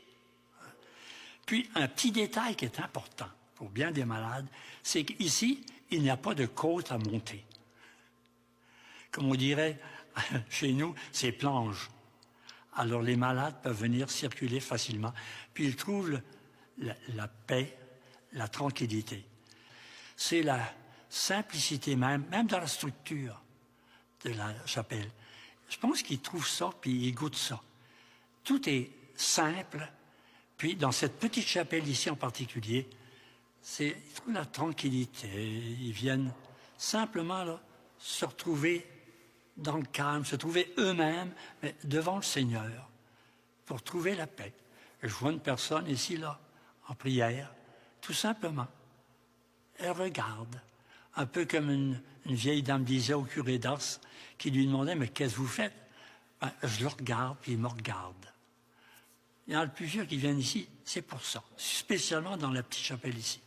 Puis, un petit détail qui est important pour bien des malades, c'est qu'ici, il n'y a pas de côte à monter. Comme on dirait chez nous, c'est planche. Alors, les malades peuvent venir circuler facilement. Puis, ils trouvent la paix, la tranquillité. C'est la simplicité même dans la structure de la chapelle. Je pense qu'ils trouvent ça, puis ils goûtent ça. Tout est simple. Puis, dans cette petite chapelle ici en particulier, ils trouvent la tranquillité. Ils viennent simplement là, se retrouver dans le calme, se trouver eux-mêmes, mais devant le Seigneur, pour trouver la paix. Et je vois une personne ici, là, en prière, tout simplement. Elle regarde, un peu comme une vieille dame disait au curé d'Ars, qui lui demandait « Mais qu'est-ce que vous faites? » Ben, je le regarde, puis il me regarde. Il y en a plusieurs qui viennent ici, c'est pour ça, spécialement dans la petite chapelle ici.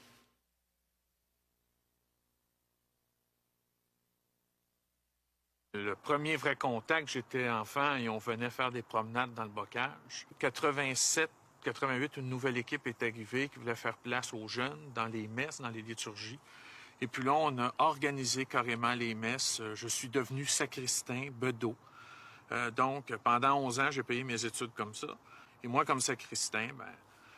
Le premier vrai contact, j'étais enfant et on venait faire des promenades dans le bocage. 87, 88, une nouvelle équipe est arrivée qui voulait faire place aux jeunes dans les messes, dans les liturgies. Et puis là, on a organisé carrément les messes. Je suis devenu sacristain, bedeau. Donc, pendant 11 ans, j'ai payé mes études comme ça. Et moi, comme sacristain,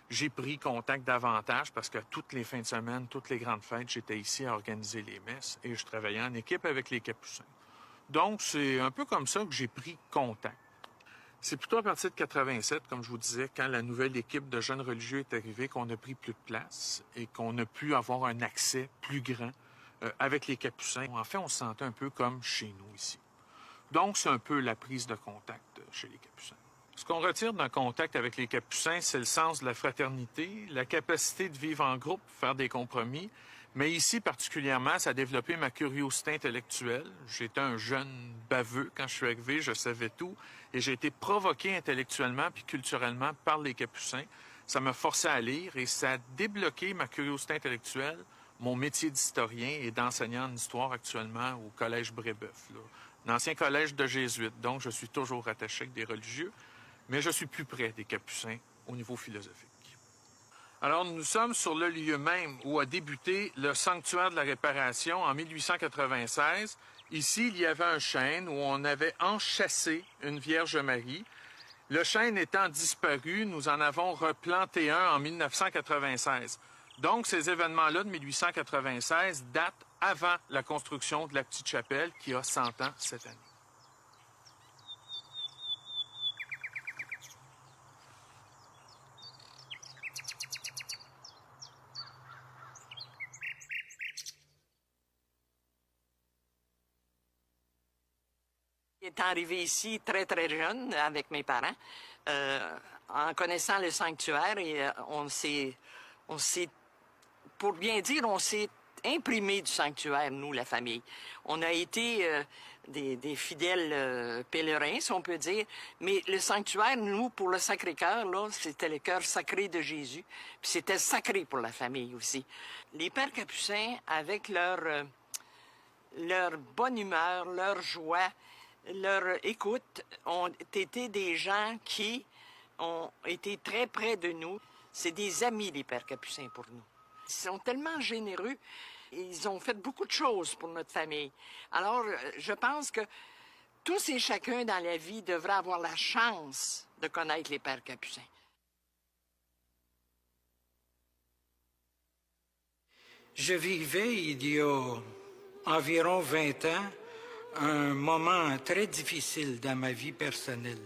j'ai pris contact davantage parce que toutes les fins de semaine, toutes les grandes fêtes, j'étais ici à organiser les messes et je travaillais en équipe avec les Capucins. Donc, c'est un peu comme ça que j'ai pris contact. C'est plutôt à partir de 87, comme je vous disais, quand la nouvelle équipe de jeunes religieux est arrivée, qu'on a pris plus de place et qu'on a pu avoir un accès plus grand avec les Capucins. En fait, on se sentait un peu comme chez nous ici. Donc, c'est un peu la prise de contact chez les Capucins. Ce qu'on retire d'un contact avec les Capucins, c'est le sens de la fraternité, la capacité de vivre en groupe, faire des compromis. Mais ici, particulièrement, ça a développé ma curiosité intellectuelle. J'étais un jeune baveux quand je suis arrivé, je savais tout. Et j'ai été provoqué intellectuellement puis culturellement par les Capucins. Ça m'a forcé à lire et ça a débloqué ma curiosité intellectuelle, mon métier d'historien et d'enseignant en histoire actuellement au Collège Brébeuf, un ancien collège de jésuites. Donc, je suis toujours attaché avec des religieux, mais je suis plus près des Capucins au niveau philosophique. Alors, nous sommes sur le lieu même où a débuté le sanctuaire de la Réparation en 1896. Ici, il y avait un chêne où on avait enchâssé une Vierge Marie. Le chêne étant disparu, nous en avons replanté un en 1996. Donc, ces événements-là de 1896 datent avant la construction de la petite chapelle qui a 100 ans cette année. Il est arrivé ici très, très jeune avec mes parents. En connaissant le sanctuaire, et on s'est, pour bien dire, on s'est imprimé du sanctuaire, nous, la famille. On a été des fidèles pèlerins, si on peut dire, mais le sanctuaire, nous, pour le Sacré-Cœur, là, c'était le cœur sacré de Jésus, puis c'était sacré pour la famille aussi. Les pères capucins, avec leur bonne humeur, leur joie, leur écoute, ont été des gens qui ont été très près de nous. C'est des amis, les pères capucins, pour nous. Ils sont tellement généreux. Ils ont fait beaucoup de choses pour notre famille. Alors, je pense que tous et chacun dans la vie devraient avoir la chance de connaître les pères capucins. Je vivais, il y a environ 20 ans, un moment très difficile dans ma vie personnelle.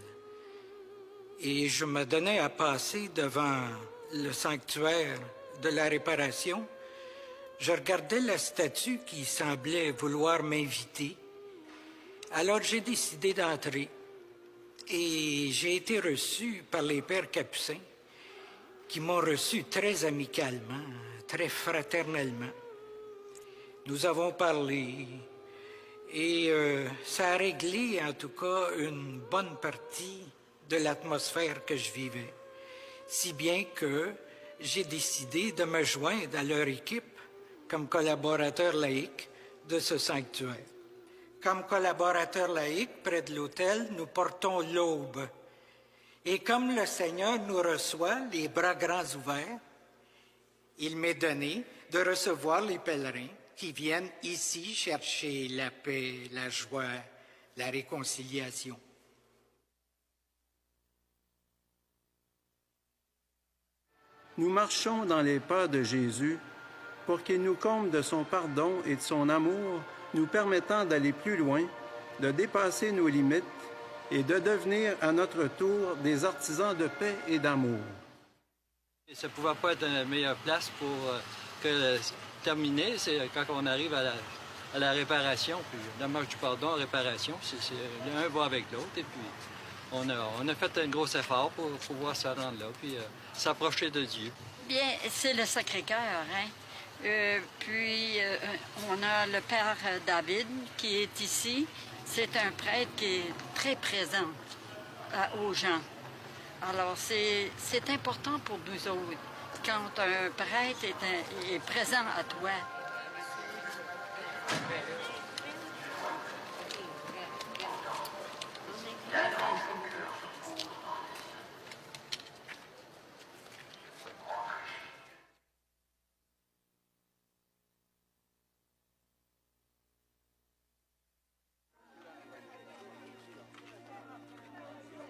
Et je me donnais à passer devant le sanctuaire de la Réparation. Je regardais la statue qui semblait vouloir m'inviter. Alors j'ai décidé d'entrer. Et j'ai été reçu par les pères capucins qui m'ont reçu très amicalement, très fraternellement. Nous avons parlé. Et ça a réglé, en tout cas, une bonne partie de l'atmosphère que je vivais. Si bien que j'ai décidé de me joindre à leur équipe comme collaborateur laïque de ce sanctuaire. Comme collaborateur laïque, près de l'autel, nous portons l'aube. Et comme le Seigneur nous reçoit, les bras grands ouverts, il m'est donné de recevoir les pèlerins qui viennent ici chercher la paix, la joie, la réconciliation. Nous marchons dans les pas de Jésus pour qu'il nous comble de son pardon et de son amour, nous permettant d'aller plus loin, de dépasser nos limites et de devenir à notre tour des artisans de paix et d'amour. Ça ne pouvait pas être une meilleure place pour terminer, c'est quand on arrive à la réparation, puis la marche du pardon, réparation, l'un va avec l'autre, et puis on a fait un gros effort pour pouvoir se rendre là, puis s'approcher de Dieu. Bien, c'est le Sacré-Cœur, hein? Puis on a le Père David qui est ici. C'est un prêtre qui est très présent aux gens. Alors, c'est important pour nous autres. Quand un prêtre est présent à toi.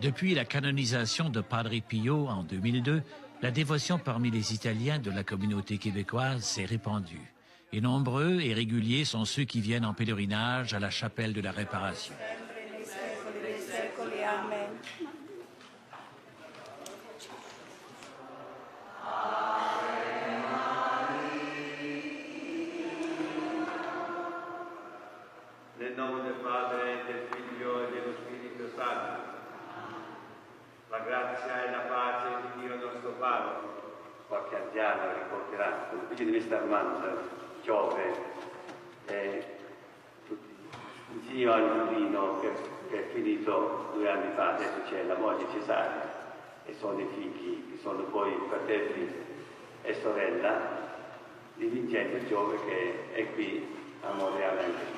Depuis la canonisation de Padre Pio en 2002, la dévotion parmi les Italiens de la communauté québécoise s'est répandue. Et nombreux et réguliers sont ceux qui viennent en pèlerinage à la chapelle de la Réparation. Nel nome del Padre, del Figlio e dello Spirito Santo. La grazia e la pace di Dio nostro Padre. Qualche anziano ricorderà, tutti di questa Armanda, Giove e tutti, il Signore Divino che che è finito 2 anni fa, adesso c'è la moglie Cesare e sono i figli, che sono poi fratelli e sorella di Vincenzo Giove che è qui a Monreale anche.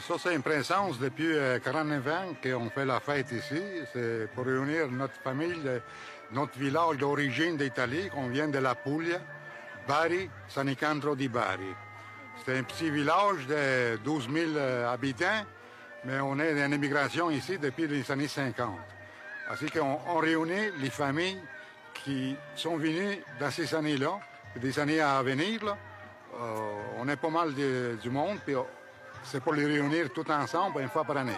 Ça, c'est une présence depuis 49 ans qu'on fait la fête ici. C'est pour réunir notre famille, notre village d'origine d'Italie, qu'on vient de la Puglia, Bari, San Nicandro di Bari. C'est un petit village de 12 000 habitants, mais on est en immigration ici depuis les années 50. Ainsi qu'on réunit les familles qui sont venues dans ces années-là, des années à venir. Là. On est pas mal du monde, puis c'est pour les réunir tout ensemble une fois par année.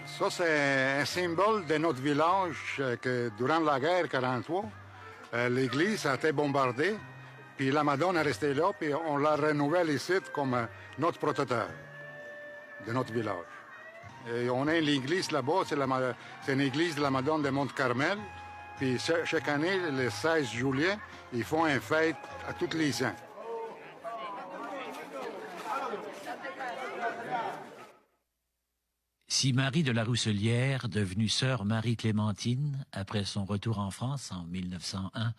Ça, c'est un symbole de notre village que durant la guerre 43, l'église a été bombardée, puis la Madone est restée là, puis on la renouvelle ici comme notre protecteur de notre village. Et on a l'église là-bas, c'est une église de la Madone de Mont-Carmel, puis chaque année, le 16 juillet, ils font une fête à tous les ans. Si Marie de la Rousselière, devenue sœur Marie-Clémentine, après son retour en France en 1901,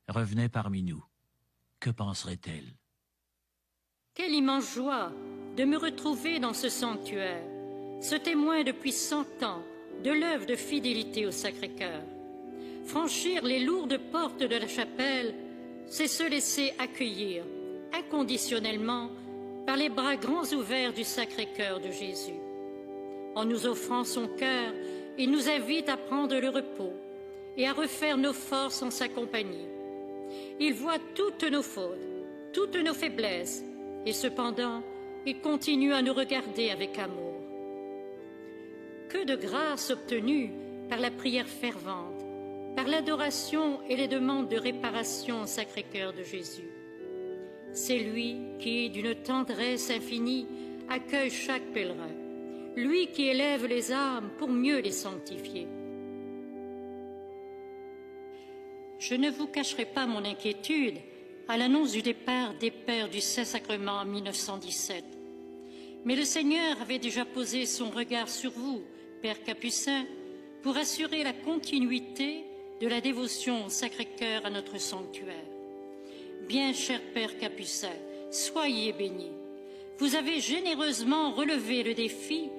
revenait parmi nous, que penserait-elle? Quelle immense joie de me retrouver dans ce sanctuaire, ce témoin depuis 100 ans de l'œuvre de fidélité au Sacré-Cœur. Franchir les lourdes portes de la chapelle, c'est se laisser accueillir inconditionnellement par les bras grands ouverts du Sacré-Cœur de Jésus. En nous offrant son cœur, il nous invite à prendre le repos et à refaire nos forces en sa compagnie. Il voit toutes nos fautes, toutes nos faiblesses, et cependant, il continue à nous regarder avec amour. Que de grâces obtenues par la prière fervente, par l'adoration et les demandes de réparation au Sacré-Cœur de Jésus. C'est lui qui, d'une tendresse infinie, accueille chaque pèlerin. Lui qui élève les âmes pour mieux les sanctifier. Je ne vous cacherai pas mon inquiétude à l'annonce du départ des Pères du Saint-Sacrement en 1917. Mais le Seigneur avait déjà posé son regard sur vous, Père Capucin, pour assurer la continuité de la dévotion au Sacré-Cœur à notre sanctuaire. Bien cher Père Capucin, soyez bénis. Vous avez généreusement relevé le défi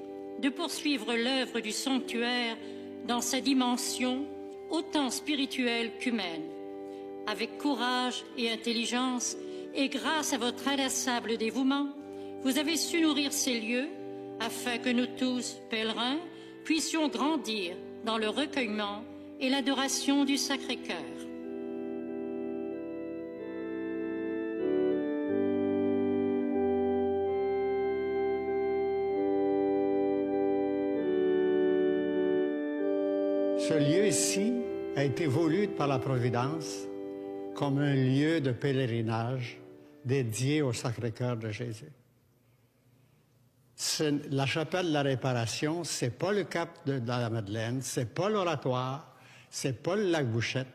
de poursuivre l'œuvre du sanctuaire dans sa dimension autant spirituelle qu'humaine. Avec courage et intelligence, et grâce à votre inlassable dévouement, vous avez su nourrir ces lieux afin que nous tous, pèlerins, puissions grandir dans le recueillement et l'adoration du Sacré-Cœur. Ce lieu ici a été voulu par la Providence comme un lieu de pèlerinage dédié au Sacré-Cœur de Jésus. La chapelle de la Réparation, c'est pas le cap de la Madeleine, c'est pas l'Oratoire, c'est pas le lac Bouchette.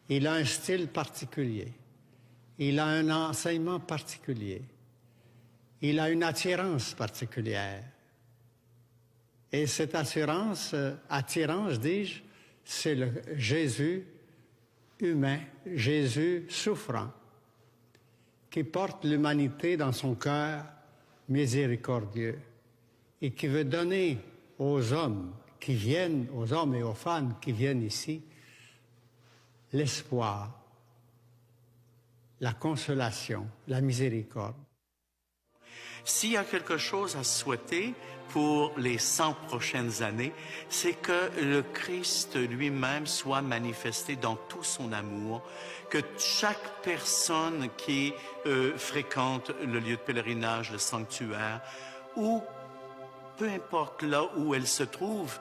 Il a un style particulier. Il a un enseignement particulier. Il a une attirance particulière. Et cette attirance, dis-je, c'est le Jésus humain, Jésus souffrant, qui porte l'humanité dans son cœur miséricordieux et qui veut donner aux hommes qui viennent, aux hommes et aux femmes qui viennent ici, l'espoir, la consolation, la miséricorde. S'il y a quelque chose à souhaiter pour les 100 prochaines années, c'est que le Christ lui-même soit manifesté dans tout son amour, que chaque personne qui fréquente le lieu de pèlerinage, le sanctuaire, ou peu importe là où elle se trouve,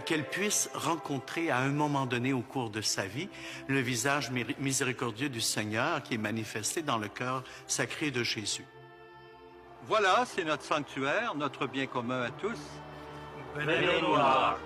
qu'elle puisse rencontrer à un moment donné au cours de sa vie le visage miséricordieux du Seigneur qui est manifesté dans le cœur sacré de Jésus. Voilà, c'est notre sanctuaire, notre bien commun à tous. Venez nous voir.